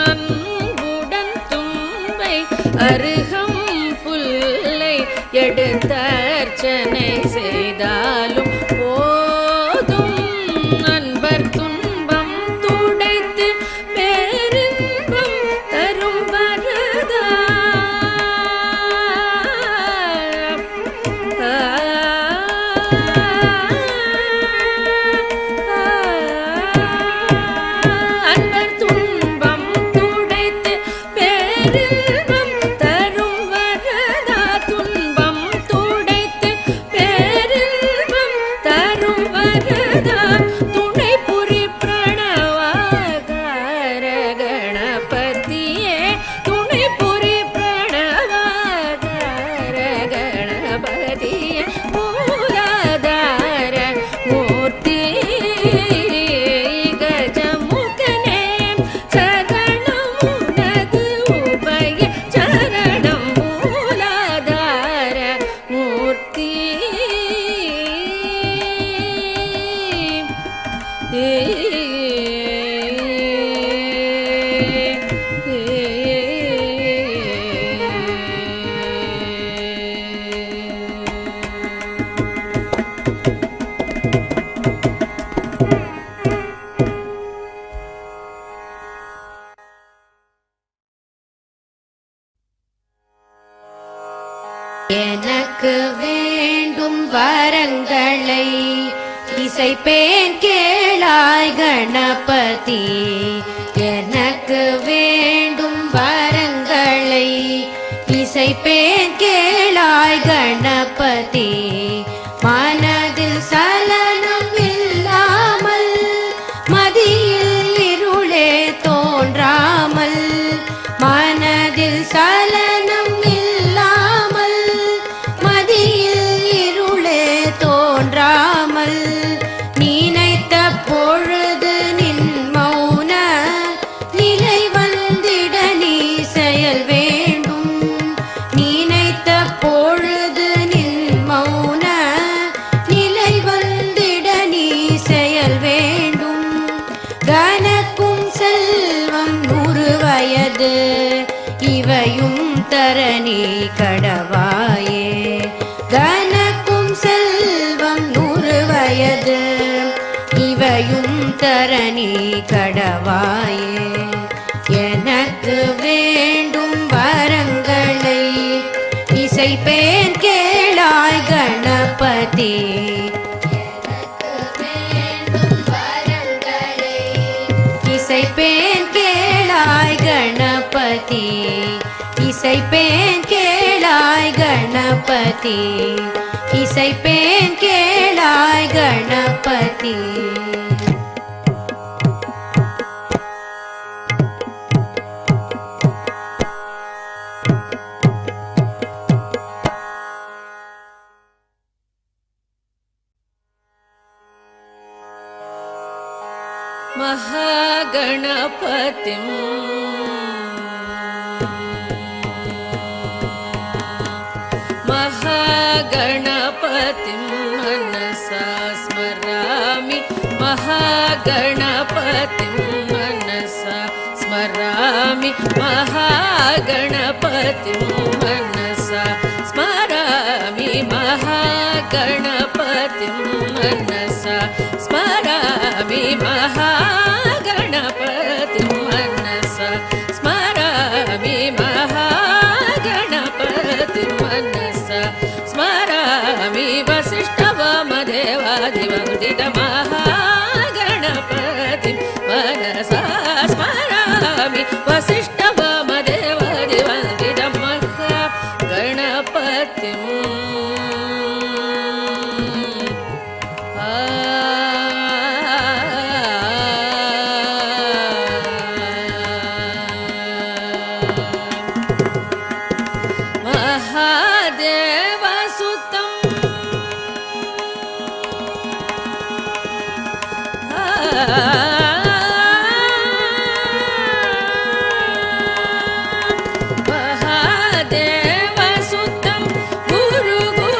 அன்புடன் தும்பை அருகம் புல்லை எடுத்தர்ச்சனை செய்தாலும் போதும் அன்பர் துன்பம் துடைத்து பேரின்பம் தரும் வரதா அன்பர் துன்பம் துடைத்து பேரின்பம் தரும் வரதா துன்பம் துடைத்து பேரின்பம் தரும் வரதா துணை புரி பிரணவாகார கணபதியே துணை புரி பிரணவாகார கணபதியே மூலாதார மூர்த்தி கஜமுகனே சரணம் உனது உபய சரணம் மூலாதார மூர்த்தி எனக்கு வேண்டும் வரங்களை இசைப்பேன் கேளாய் கணபதி எனக்கு வேண்டும் வரங்களை இசைப்பேன் கேளாய் கணபதி மனதில் சலனம் இல்லாமல் மதியில் இருளே தோன்றாமல் மனதில் சலனம் இல்லாமல் மதியில் இருளே தோன்றாமல் நினைத்த பொழுது நின் மௌன நிலை வந்திட நீ செயல் வேண்டும் நினைத்த பொழுது நின் மௌன நிலை வந்திட நீ செயல் வேண்டும் கனக்கும் செல்வம் 100 வயது இவையும் தரணி கடவாயே கனக்கும் செல்வம் 100 வயது இவையும் தரணி கடவாயே எனக்கு வேண்டும் வரங்களை இசைப்பேன் கேளாய் கணபதி இசைப்பேன் கேளாய் கணபதி இசைப்பேன் கேளாய் கணபதி இசைப்பேன் கேளாய் கணபதி महागणपतिं महागणपतिं मनसा स्मरामि महागणपतिं मनसा स्मरामि महागणपतिं मनसा स्मरामि महागणपतिं मनसा स्मरामि महागणपतिं मनसा स्मरामि महागणपतिं मनसा स्मरामि वसिष्ठवामदेवादिवन्दित महागणपतिं मनसा स्मरामि वसिष्ठवामदेवादिवन्दित महागणपतिं महादेवसुतं महादेवसुतं गुरुगुरुं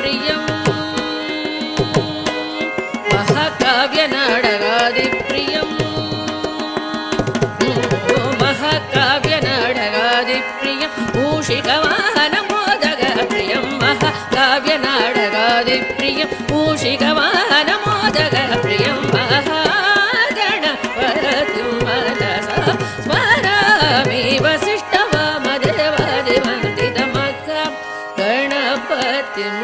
प्रियं महाकाव्यनाटकादिप्रियं महाकाव्यनाटकादिप्रियं मूषिकवाहनमोदकप्रियं महाकाव्यनाटकादिप्रियं मूषिकवाहनमोदकप्रियं महागणपतिं मनसा स्मरामि वसिष्ठवामदेवादिवन्दितमहागणपतिं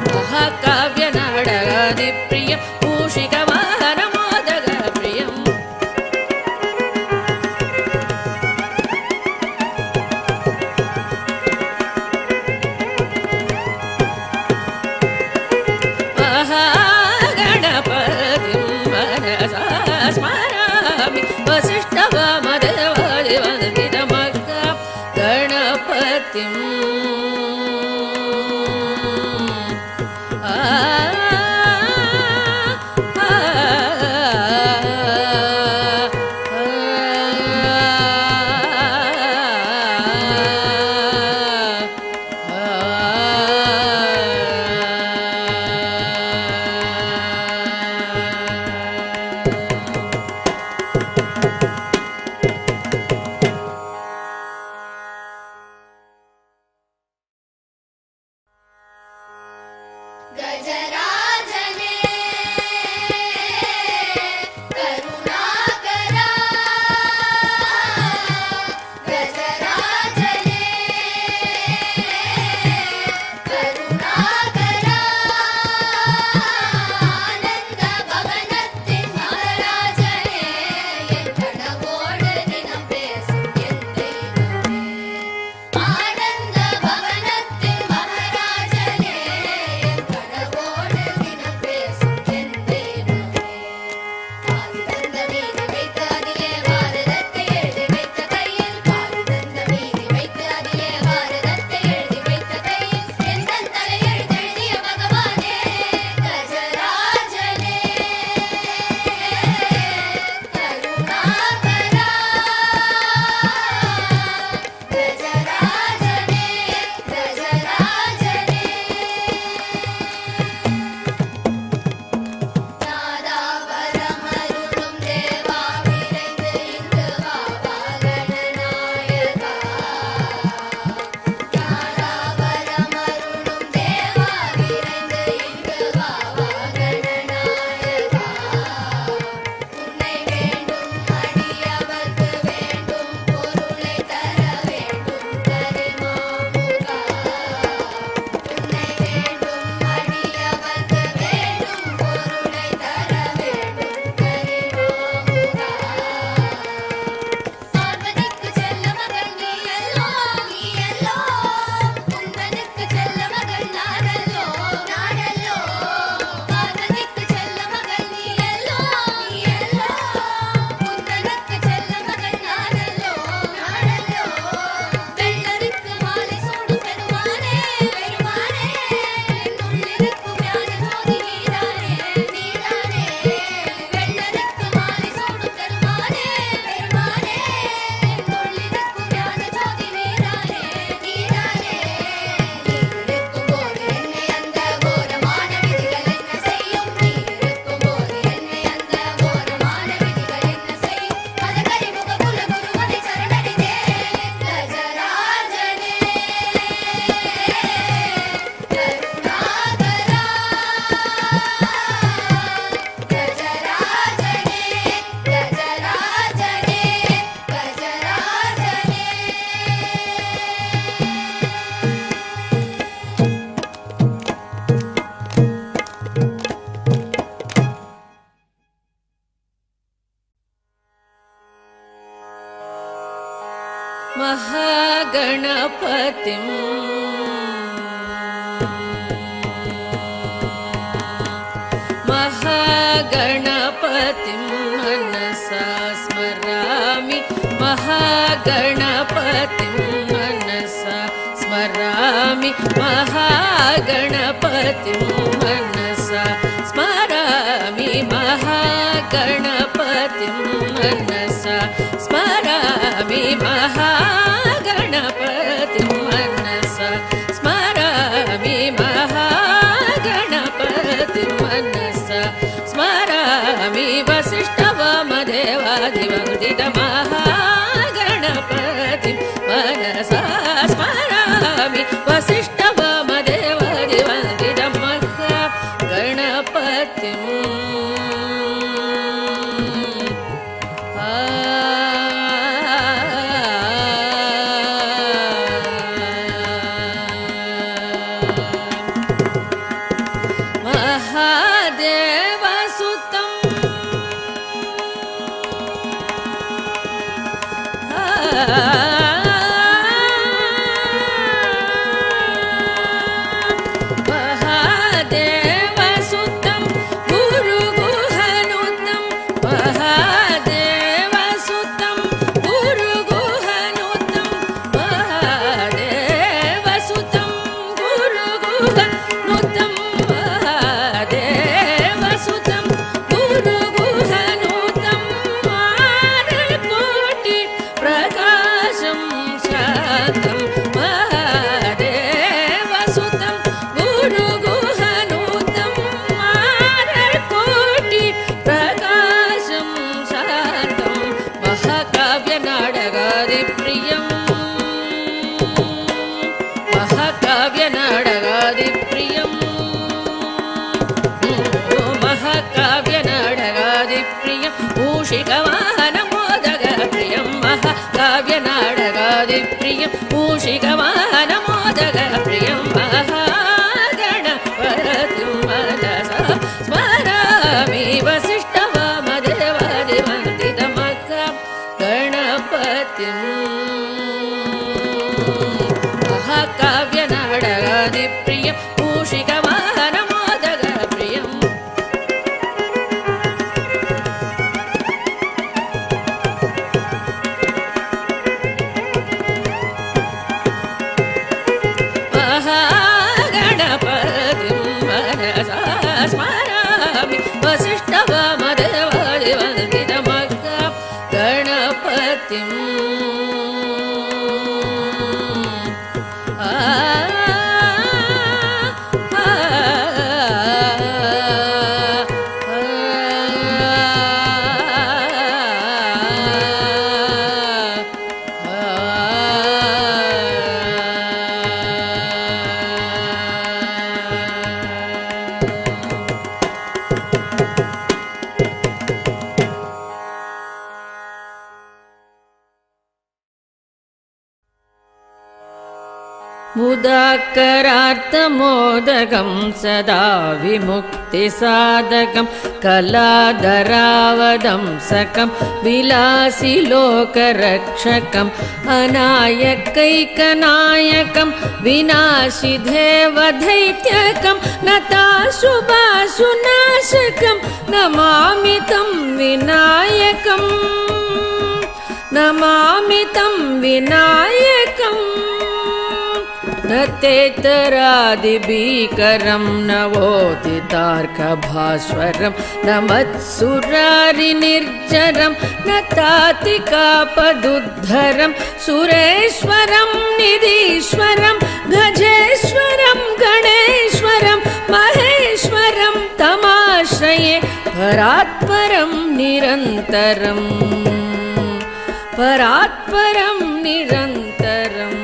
महाकाव्यनाटकादिप्रियं मूषिकवाहनमोदकप्रियम् महागणपतिं मनसा स्मरामि वसिष्ठवामदेवादिवन्दितमहागणपतिं गजराजने करुणाकरा गजराजने करुणाकरा आनंद भवनत्तिन महाराजने एन कणवोड दिनम पेसुम एन देवने आनंद भवनत्तिन महाराजने एन कणवोड दिनम पेसुम एन देवने பாதி தந்த மீதி வைத்து அதிலே பாரதத்தை எழுதி வைத்த கையில் பாதி தந்த மீதி வைத்து அதிலே பாரதத்தை எழுதி வைத்த கையில் என் தன் தலையெழுத்து எழுதிய பகவானே கஜராஜனே கருணாகரா கஜராஜனே கஜராஜனே நாதாபரமருளும் தேவா விரைந்து இங்கு வா கணநாயகா நாதாபரமருளும் தேவா விரைந்து இங்கு வா கணநாயகா உன்னை வேண்டும் அடியவர்க்கு வேண்டும் பொருளை தர வேண்டும் கரிமாமுகா உன்னை வேண்டும் அடியவர்க்கு வேண்டும் பொருளை தர வேண்டும் கரிமாமுகா பார்வதிக்கு செல்ல மகன் நீ அல்லோ குந்தனுக்கு செல்ல மகன் நானல்லோ பார்வதிக்கு செல்ல மகன் நீ அல்லோ குந்தனுக்கு செல்ல மகன் நானல்லோ வெள்ளருக்கு மாலை சூடும் பெருமானே என்னுள்ளிருக்கும் ஞான ஜோதி நீதானே வெள்ளருக்கு மாலை சூடும் பெருமானே என்னுள்ளிருக்கும் ஞான ஜோதி நீதானே நீ இருக்கும்போது என்னை அந்த கோரமான விதிகள் என்ன செய்யும் நீ இருக்கும்போது என்னை அந்த கோரமான விதிகள் என்ன செய்யும் மதகரிமுக குலகுருவனை சரணடைந்தேன் கஜராஜனே கருணாகரா கஜராஜனே महागणपतिं महागणपतिं मनसा स्मरामि महागणपतिं मनसा स्मरामि महागणपतिं मनसा स्मरामि महागणपतिं मनसा स्मरामि महागणपतिं मनसा स्मरामि महागणपतिं मनसा स्मरामि वसिष्ठवामदेवादिवन्दितं महागणपतिम् काव्यनाटकादिप्रियं मूषिकवाहनमोदकप्रियं महागणपतिं मनसा स्मरामि वसिष्ठवामदेवादिवन्दितं महागणपतिम् महाकाव्यनाटकादिप्रियं मूषिकवाहनमोदकप्रियम् स्मरामि वसिष्ठवामदेवादिवन्दितं महागणपतिम् मुदाकरार्थमोदकं सदा विमुक्तिसाधकं कलाधरावदंसकं विलासिलोकरक्षकम् अनायकैकनायकं विनाशिदेवदैत्यकं नताशुभाशुनाशकं नमामि तं विनायकं नमामि तं विनायकम् नतेतरादिभीकरं नवोदितार्कभास्वरं नमत्सुरारिनिर्जरं नतातिकापदुद्धरं सुरेश्वरं निधीश्वरं गजेश्वरं गणेश्वरं महेश्वरं तमाश्रये परात्परं निरन्तरम् परात्परं निरन्तरम्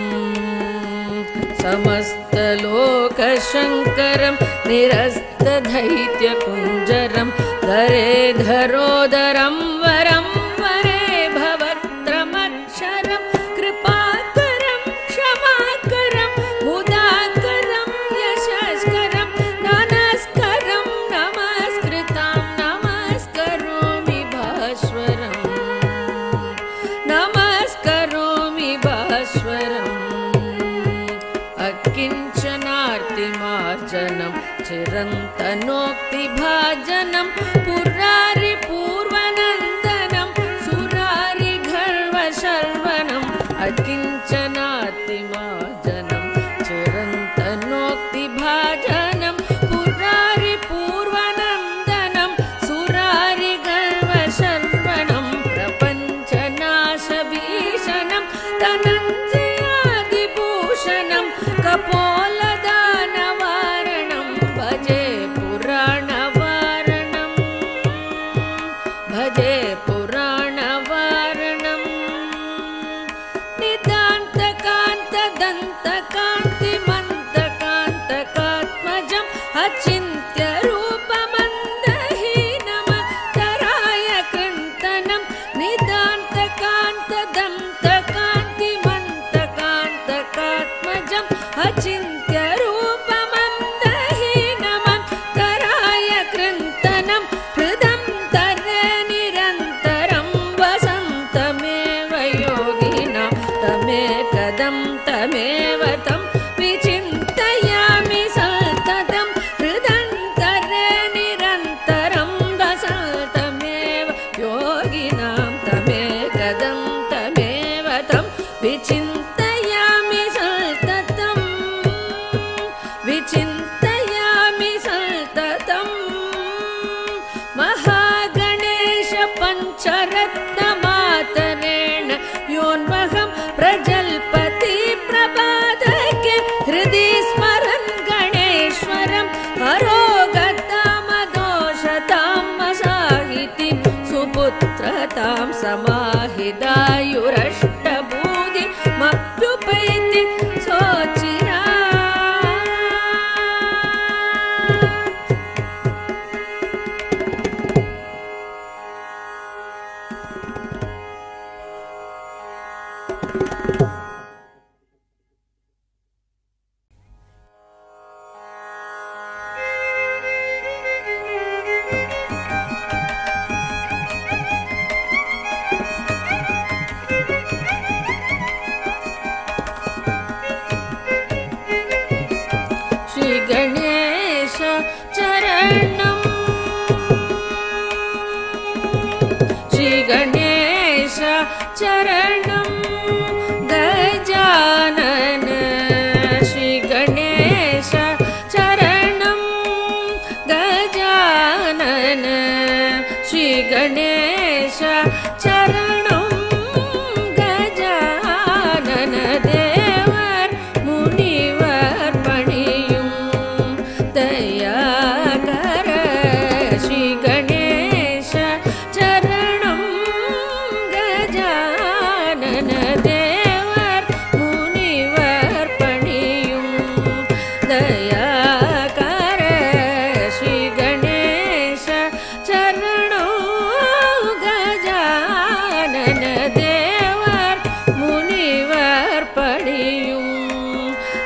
समस्तलोकशङ्करं निरस्तदैत्यकुञ्जरं धरेधरोदरं वरं वरे भवत्रमक्षरं कृपाकरं क्षमाकरं मुदाकरं यशस्करं नमस्करं नमस्कृतां नमस्करोमि भास्वरम् नमस्करोमि भास्वरम् अकिञ्चनार्तिमार्जनं चिरन्तनोक्तिभाजनं पुरारिपूर्वनन्दनं सुरारिगर्वशर्वणम् अकिञ्चनार्तिमार्जनं चिरन्तनोक्तिभाजनं पुरारिपूर्वनन्दनं सुरारिगर्वशर्वणं प्रपञ्चनाशभीषणं धनञ्जयादिभूषणं कपोलदानवारणं भजे पुराणवारणं भजे पुराणवारणम् चिन्त्यरूपमन्दहीनमन्तराय कृन्तनं हृदं तरे निरन्तरं वसन्तमेव योगिनां तमेकदं तमेव तं विचिन्तयामि सततं हृदं तरे निरन्तरं वसन्तमेव योगिनां तमेकदं तमेव तं विचिन्तयामि सततं विचिन्तयामि सततं महागणेश पञ्चरत्नमातरेण योन्वहं प्रजल्पति प्रभातके हृदि स्मरन् गणेश्वरम् अरोगतामदोषतां मसाहितिं सुपुत्रतां समाहिदायुरष्टभूति मप्युपैति सोचिरा श्री गणेश चरणं श्री गणेश चरणं गजानन श्री गणेश चरणं गजानन श्री गणेश चरणं गजानन देवर मुनिवर पणियुं दयाकर श्री गणेश चरणं गजानन देवर मुनिवर पणियुं दयाकर श्री गणेश चरणं गजानन देवर मुनिवर पणियुं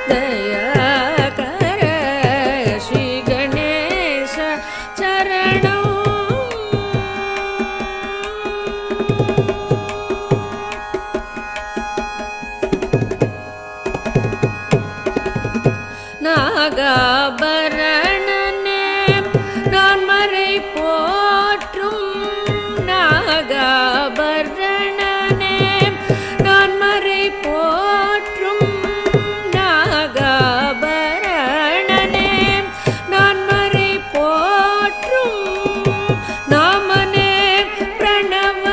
दयाकर श्री गणेश चरणं நாகாபரணனே நான் மறை போற்றும் நாகாபரணனே நான் மறை போற்றும் நாகாபரணனே நான் மறை போற்றும் நாமனே பிரணவ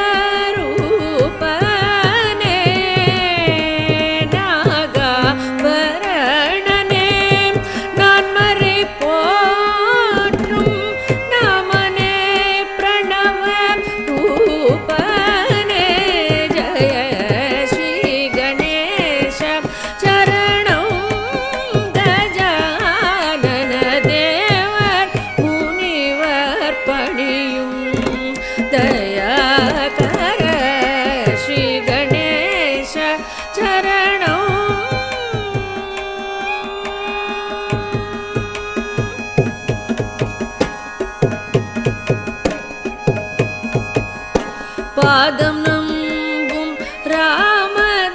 ரூபனே நாகாபரணனே நான் மறை போற்றும் நாமனே பிரணவ ரூபனே ஜய ஸ்ரீ கணேச சரணம் கஜானன தேவர் முனிவர் பணியும் தயாகர ஸ்ரீ கணேச சரணம் பாதம் நம்பும் ராமதாசவரதனே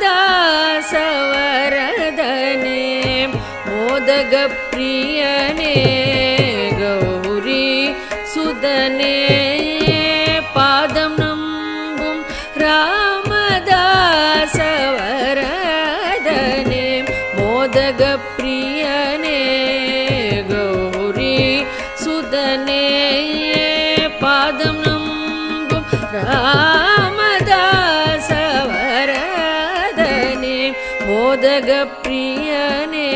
மோதக பிரியனே கௌரி சுதனே பாதம் நம்பும் ராமதாசவரதனே மோதக பிரியனே கௌரி சுதனே பாதம் நம்பும் ராமதாசவரதனே மோதக பிரியனே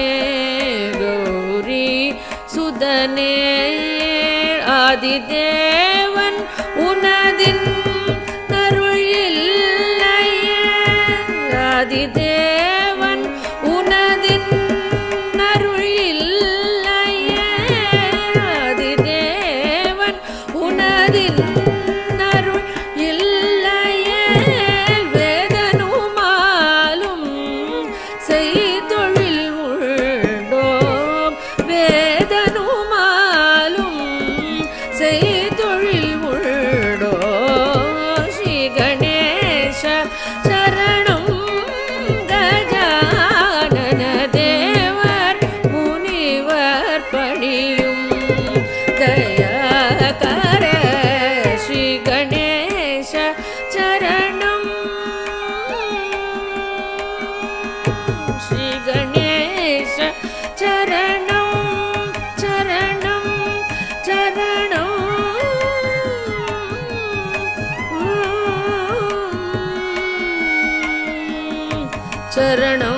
கௌரி சுதனே ஆதிதேவன் உனதின் அருள் இல்லையே ஆதிதேவன் உனதின் அருள் இல்லையே ஆதிதேவன் உனதின் அருள் இல்லையே வேதனுமாலும் செய்தொழில் உள் சரணம் கஜானன தேவர் முனிவர் பணியும் தயாகர ஸ்ரீ கணேச சரணம் ஸ்ரீ கணேச சரணம் சரணம் சரணம் சரணம்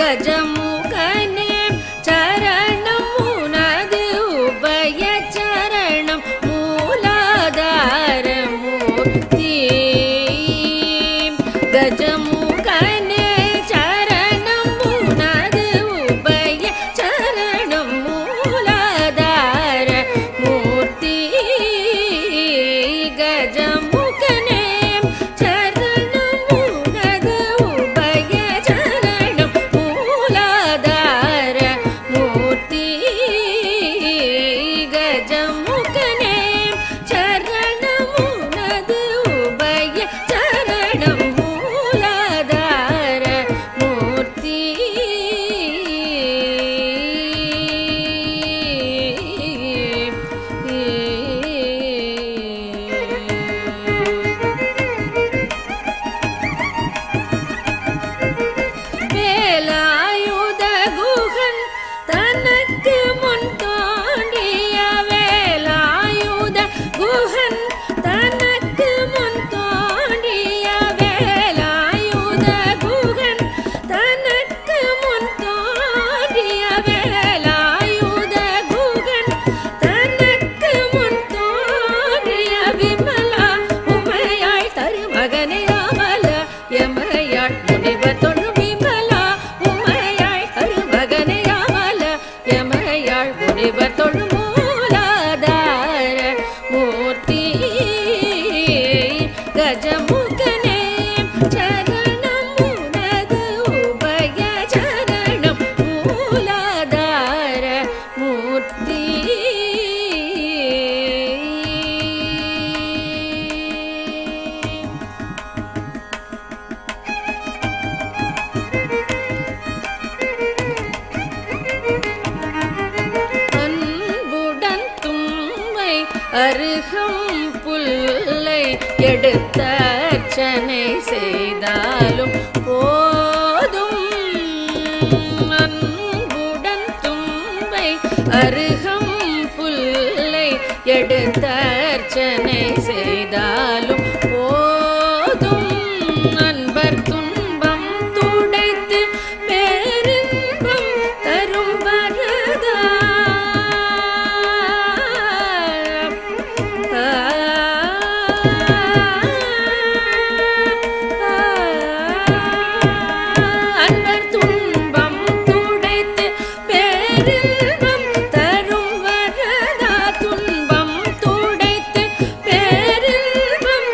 கஜமுகனே சரணம் உனது உபய சரணம் மூலாதார மூர்த்தி கஜமுகனே சரணம் உனது உபய சரணம் மூலாதார மூர்த்தி கஜமுகனே சரணம் உனது உபய சரணம் மூலாதார மூர்த்தி கஜமுகனே சரணம் உனது உபய சரணம் மூலாதார மூர்த்தி வேலாயுத குகன் தனக்கு முன் தோன்றிய வேலாயுத குகன் தனக்கு முன் தோன்றிய வேலாயுத குகன் தனக்கு முன் தோன்றிய வேலாயுத குகன் தனக்கு முன் தோன்றிய விமலா உமையாய் தருமகனே அமல எமையாள் முனிவர் தொழும் விமலா உமையாள் அருமகனே அமல எமையாள் முனிவர் தொழும் மூலாதார மூர்த்தி கஜமுகனே சரணம் உனது உபய சரணம் மூலாதார மூர்த்தி அன்புடன் தும்பை அருகம் புல்லை எடுத்த அர்ச்சனை செய்தாலும் போதும் அன்புடன் தும்பை அருகம் புல்லை எடுத்த அர்ச்சனை செய்தாலும் போதும் அன்பர் துன்பம் துடைத்து பேரின்பம் தரும் வரதா அன்பர் துன்பம் துடைத்து பேரின்பம் தரும் வரதா துன்பம் துடைத்து பேரின்பம்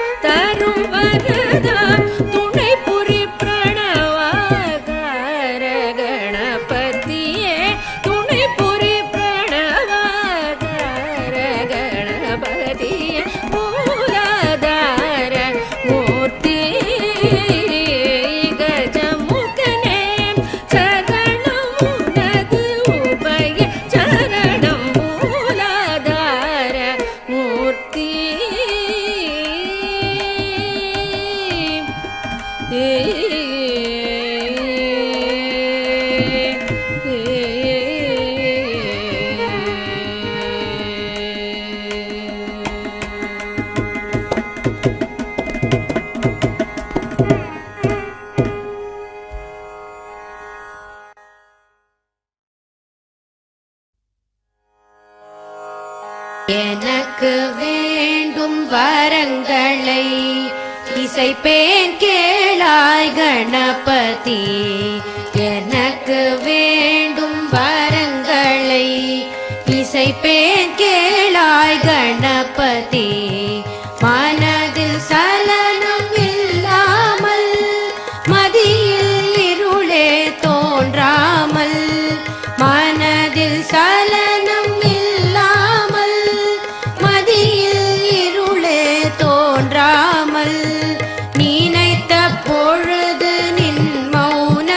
எனக்கு வேண்டும் வரங்களை இசைப்பேன் கேளாய் கணபதி. எனக்கு வேண்டும் வரங்களை இசைப்பேன் கேளாய் கணபதி. மனதில் சலனம் இல்லாமல் மதியில் இருளே தோன்றாமல், மனதில் சலனம் இல்லாமல் மதியில் இருளே தோன்றாமல், நினைத்த பொழுது நின் மௌன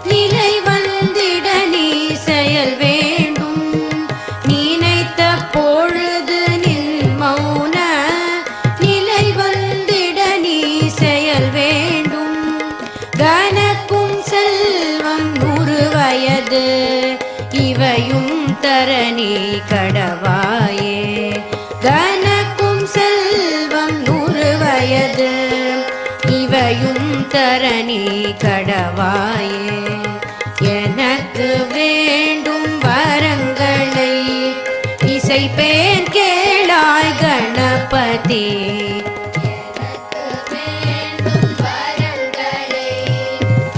நிலை வந்திட நீ செயல் வேண்டும். நினைத்த பொழுது நின் மௌன நிலை வந்திட நீ செயல் வேண்டும். கனக்கும் செல்வம் 100 வயது இவையும் தரணி கடவாயே. கனக்கும் செல்வம் 100 வயது இவையும் தரணி கடவாயே. எனக்கு வேண்டும் வரங்களை இசைப்பேன் கேளாய் கணபதி.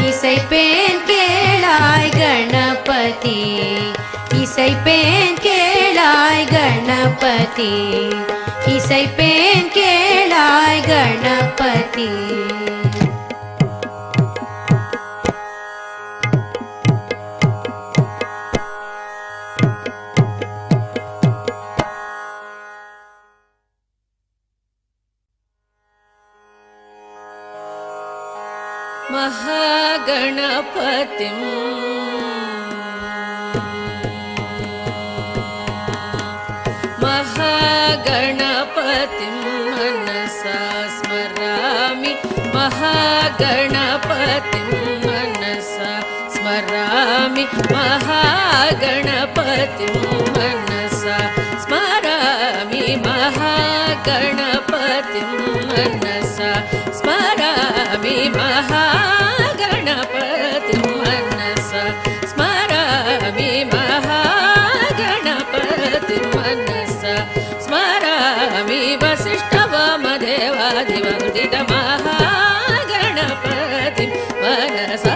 இசைப்பேன் கேளாய் கணபதி. இசைப்பேன் கேளாய் கணபதி. இசைப்பேன் கேளாய் கணபதி. महागणपतिं महागणपतिं मनसा स्मरामि. महागणपतिं मनसा स्मरामि. महागणपतिं मनसा स्मरामि. महागणपतिं मनसा स्मरामि. महागणपतिं मनसा स्मरामि. महागणपतिं मनसा स्मरामि. वसिष्ठवामदेवादिवन्दित महागणपतिं मनसा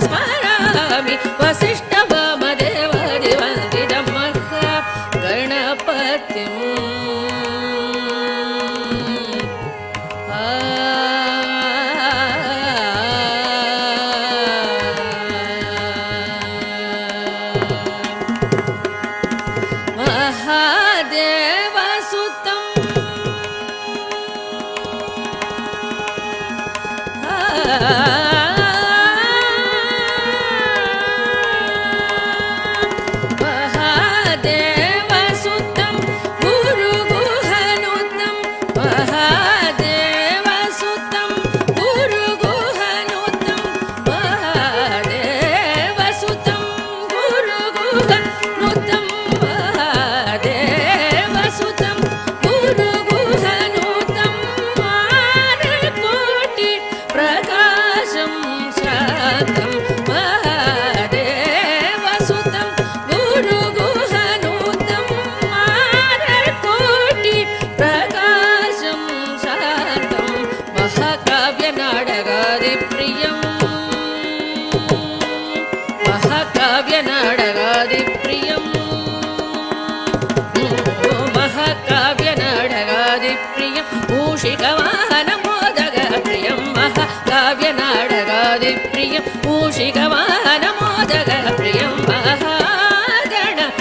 स्मरामि. वसिष्ठवामदेवादिवन्दित महागणपतिं महादेवसुतं महादेवसुतं गुरुगुहनुतं. महादेवसुतं गुरुगुहनुतं. महादेवसुतं गुरुगुहनुतं. महादेवसुतं गुरुगुहनुतं. मानकोटि प्रकाशं शान्तं. महादेवसुतं गुरुगुहनुतं. मानकोटि प्रकाशं शान्तं. महाकाव्यनाटकादिप्रियं महाकाव्यनाटकादिप्रियं महाकाव्यनाटकादिप्रियं मूषिकवाहनमोदकप्रियं. महाकाव्यनाटकादिप्रियं मूषिकवाहनमोदकप्रियं. महागणपतिं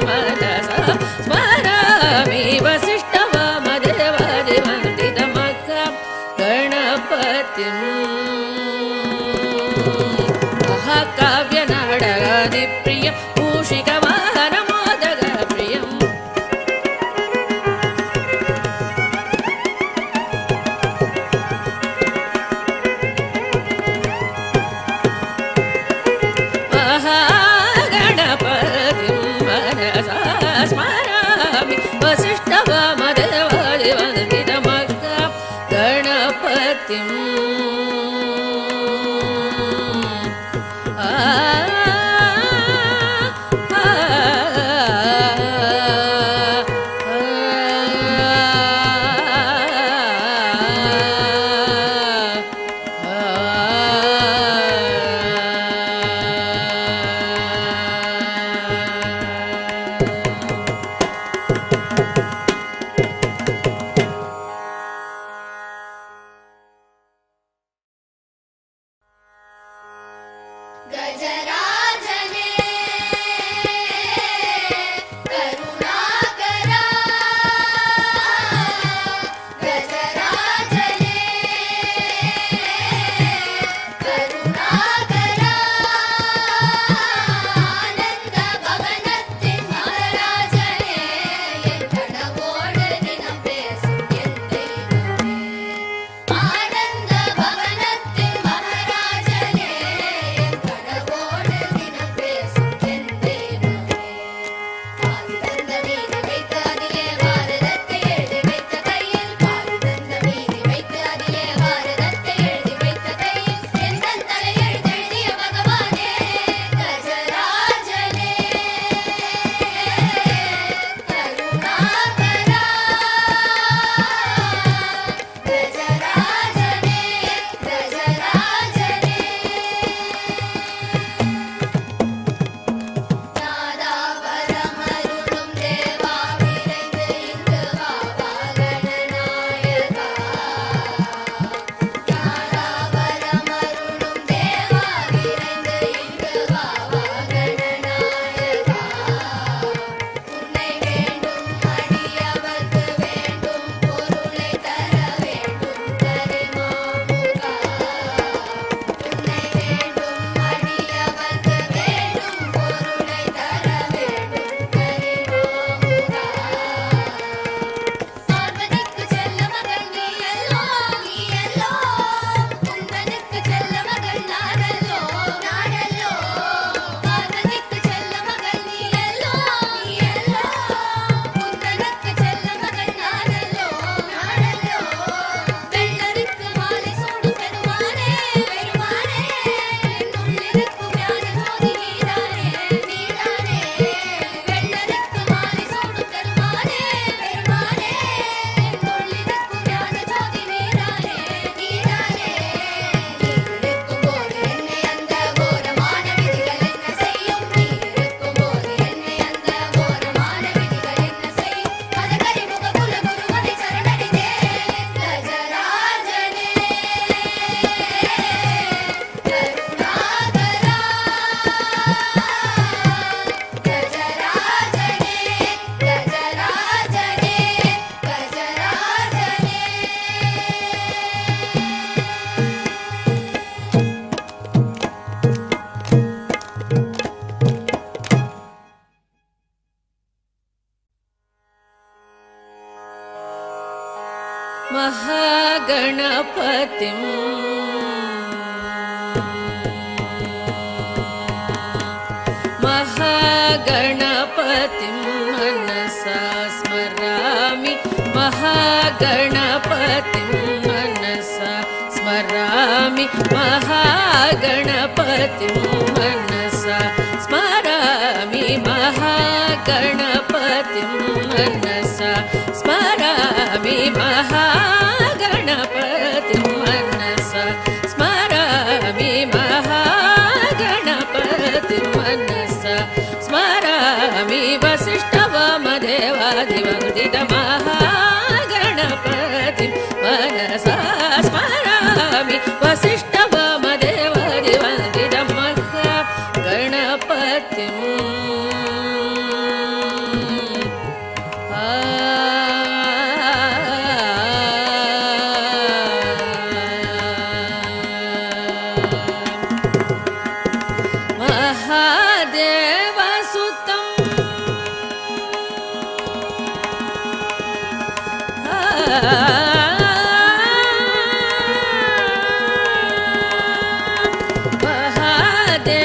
मनसा स्मरामि. वसिष्ठवामदेवादिवन्दित महागणपतिं महाकाव्यनाटकादिप्रियं मूषिकवाहनमोदकप्रियं. महागणपतिं मनसा स्मरामि. वसिष्ठवामदेवादिवन्दित महागणपतिं महागणपतिं मनसा स्मरामि महागणपतिं मनसा स्मरामि महागणपतिं मनसा स्मरामि महागणपतिं मनसा स्मरामि महागणपतिं मनसा स्मरामि महागणपतिं मनसा स्मरामि वसिष्ठवामदेवादिवन्दितमहागणपतिं मनसा स्मरामि वसिष्ठवामदेवादिवन्दितमहागणपतिं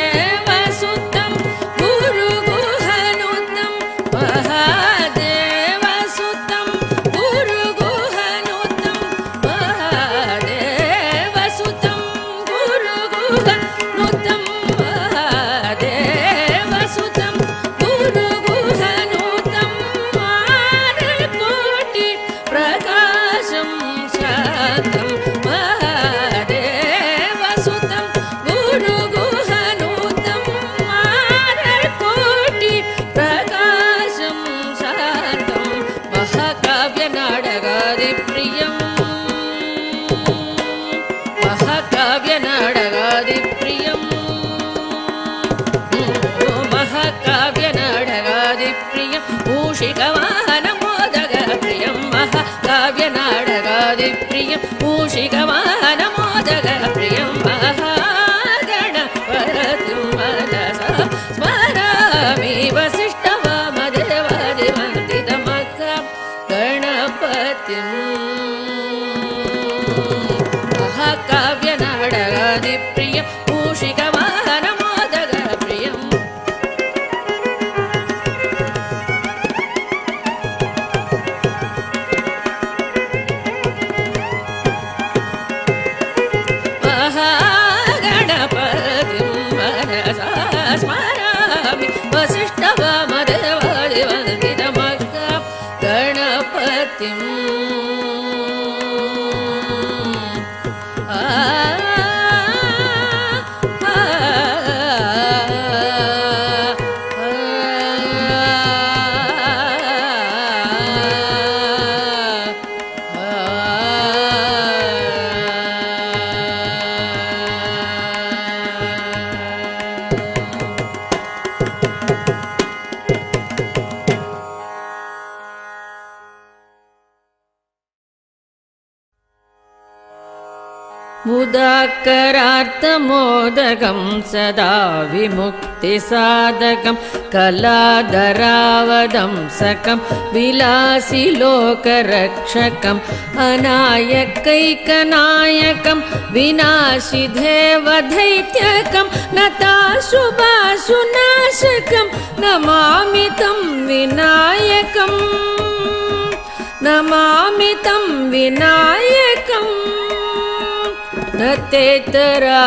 महादेवसुतं गुरुगुहनुतं महादेवसुतं गुरुगुहनुतं महादेवसुतं गुरुगुहनुतं महादेवसुतं गुरुगुहनुतं मानकोटि प्रकाशं शान्तं महादेवसुतं गुरुगुहनुतं मानकोटि प्रकाशं शान्तं महाकाव्यनाटकादिप्रियं महाकाव्यनाटकादिप्रियं महाकाव्यनाटकादिप्रियं मूषिकवाहनमोदकप्रियं महाकाव्यनाटकादिप्रियं मूषिकवाहनमोदकप्रियं महागणपतिं मनसा स्मरामि वसिष्ठवामदेवादिवन्दितमहागणपतिं महाकाव्यनाटकादिप्रियं मूषिकवाहनमोदकप्रियं महागणपतिं मनसा स्मरामि वसिष्ठवामदेवादिवन्दितमहागणपतिं मुदाकरार्थमोदकं सदा विमुक्तिसाधकं कलाधरावदंसकं विलासिलोकरक्षकम् अनायकैकनायकं विनाशिदेवदैत्यकं नताशुभाशुनाशकं नमामि तं विनायकं नमामि तं विनायकम्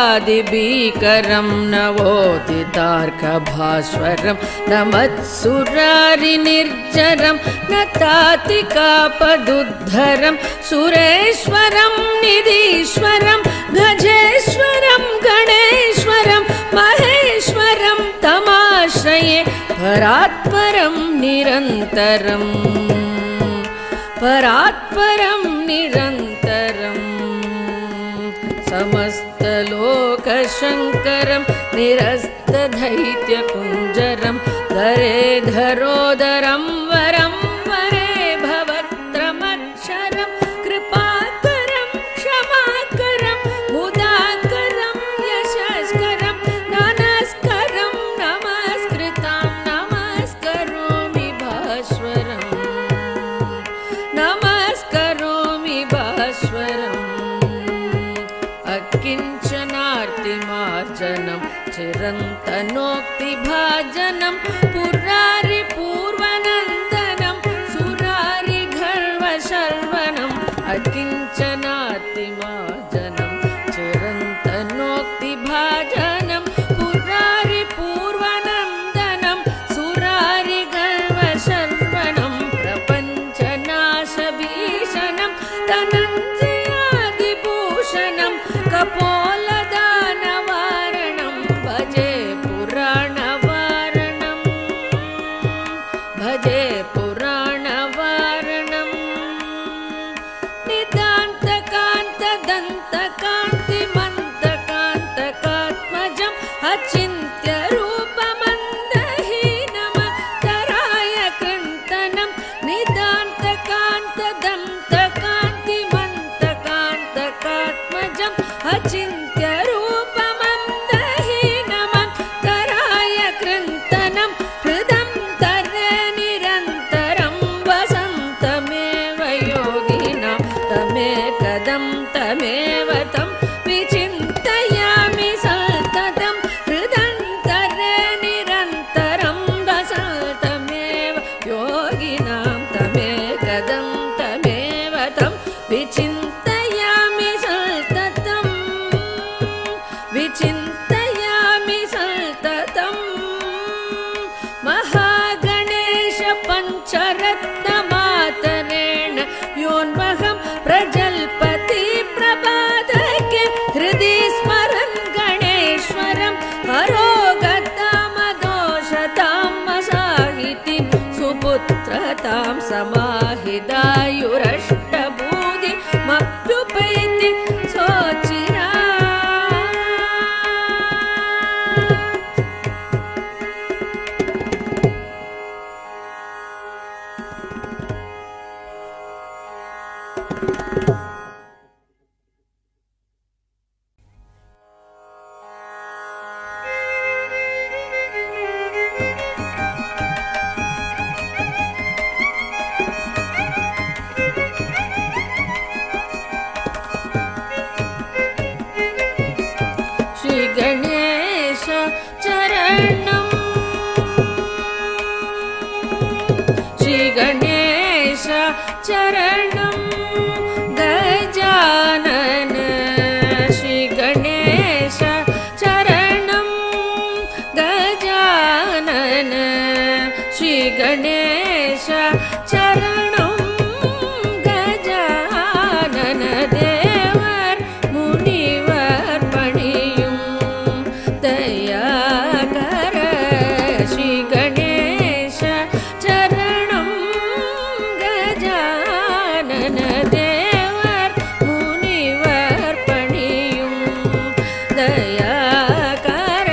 नतेतरादिभीकरं नवोदितार्कभास्वरं नमत्सुरारिनिर्जरं नतातिकापदुद्धरं सुरेश्वरं निधीश्वरं गजेश्वरं गणेश्वरं महेश्वरं तमाश्रये परात्परं निरन्तरं परात्परं निरन्तरम् समस्तलोकशङ्करं निरस्तदैत्यकुञ्जरं धरेधरोदरं वरं वरे भवत्रमक्षरं कृपाकरं क्षमाकरं मुदाकरं यशस्करं नमस्करं नमस्कृतां नमस्करोमि भास्वरं नमस्करोमि चिरन्तनोक्तिभाजनं पुरारि पूर्वनन्दनं सुरारि गर्वशर्वणम् अकिञ्चनातिमाजनं चिरन्तनोक्तिभाजनं पुरारि पूर्वनन्दनं सुरारि गर्वशर्वणं प्रपञ्चनाशभीषणं धनञ्जयादिभूषणं कपोलदानवारणं भजे पुराणवारणं भजे पुराणवारणं निदान्तकान्तदन्तकान्तिमन्तकान्तकात्मजं अचिन्त्यरूपमन्दहीनमन्तराय कृन्तनं निदान्तकान्तदन्तकान्तिमन्तकान्तकात्मजं अचिन्त्यरूपमन्दहीनमन्तराय कृन्तनं हृदं तरे निरन्तरं वसन्तमेव योगिनां तमेकदं तमेव तं विचिन्तयामि सततं हृदं तरे निरन्तरं वसन्तमेव योगिनां तमेकदं तमेव तं विचिन्तयामि सततं विचिन्तयामि सततं महागणेश पञ्चरत्नमातरेण योन्वहं प्रजल्पति प्रभातके हृदि स्मरन् गणेश्वरं हरोगतामदोषतां मसाहितिं सुपुत्रतां समाहिदायुरष्टभूतिमप्युपैति सोचिरा श्री गणेश चरणं श्री गणेश चरणं गजानन श्री गणेश चरणं गजानन श्री गणेश चरणं गजानन देवर मुनिवर पणियुं दयाकर श्री गणेश चरणं गजानन देवर मुनिवर पणियुं दयाकर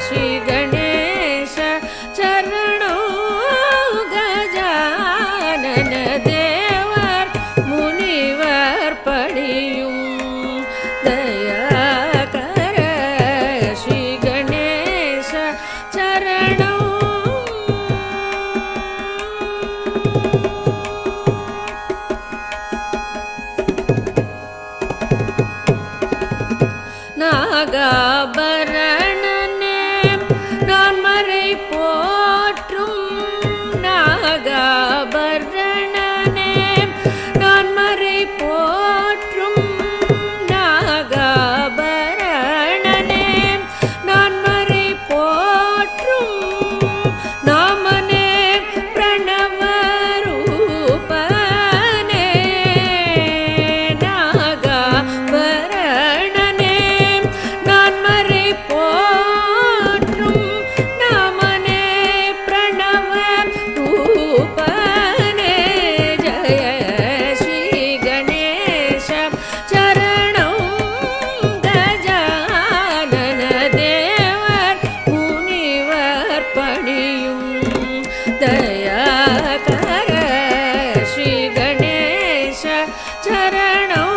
श्री गणेश चरणं गजानन देवर मुनिवर पणियुं दयाकर श्री गणेश चरणं நாகாபரணனே நான் மறை போற்றும் நாகாபரணனே நான் மறை போற்றும் நாகாபரணனே நான் மறை போற்றும் நாமனே பிரணவரூபனே நாகாபரணனே நான் மறை போற்றும் நாமனே பிரணவரூபனே ஜய ஸ்ரீ கணேಶ चरणं गजानन देवर मुनिवर पणियुं दयाकर श्री गणेश चरणं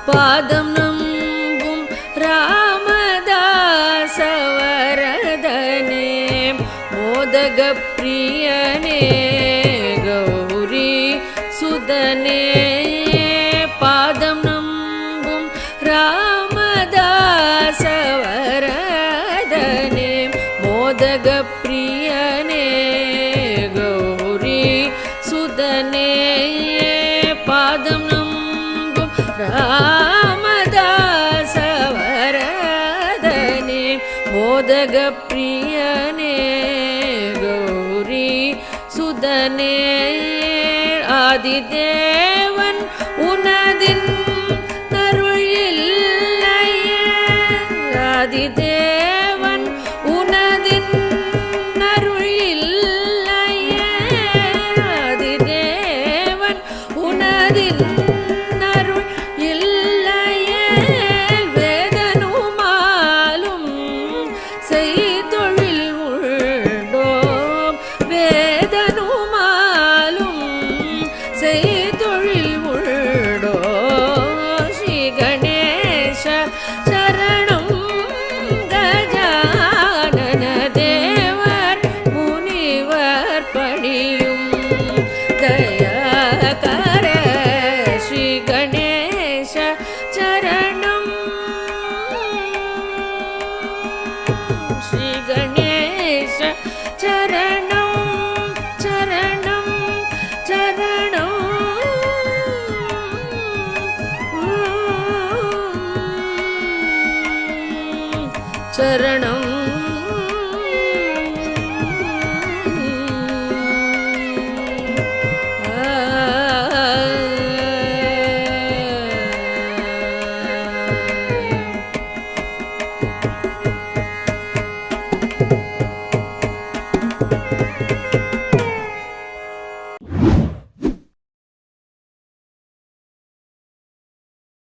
पादं नम्बुं रामदासवरदने मोदगप्रियने மோதக பிரியனே கௌரி சுதனே ஆதிதேவன் உனதின் அருள் இல்லையே ஆதிதேவன் உனதின் அருள் இல்லையே ஆதிதேவன் உனதின் அருள் இல்லையே வேதனுமாலும் செய்தொழில் உண்டோம் வேதனுமாலும் செய்தொழில் உண்டோ ஸ்ரீ கணேச சரணம் கஜானன தேவர் முனிவர் பணியும் தயாகர ஸ்ரீ கணேச சரணம் ஸ்ரீ கணேச சரணம் சரணம் சரணம் சரணம்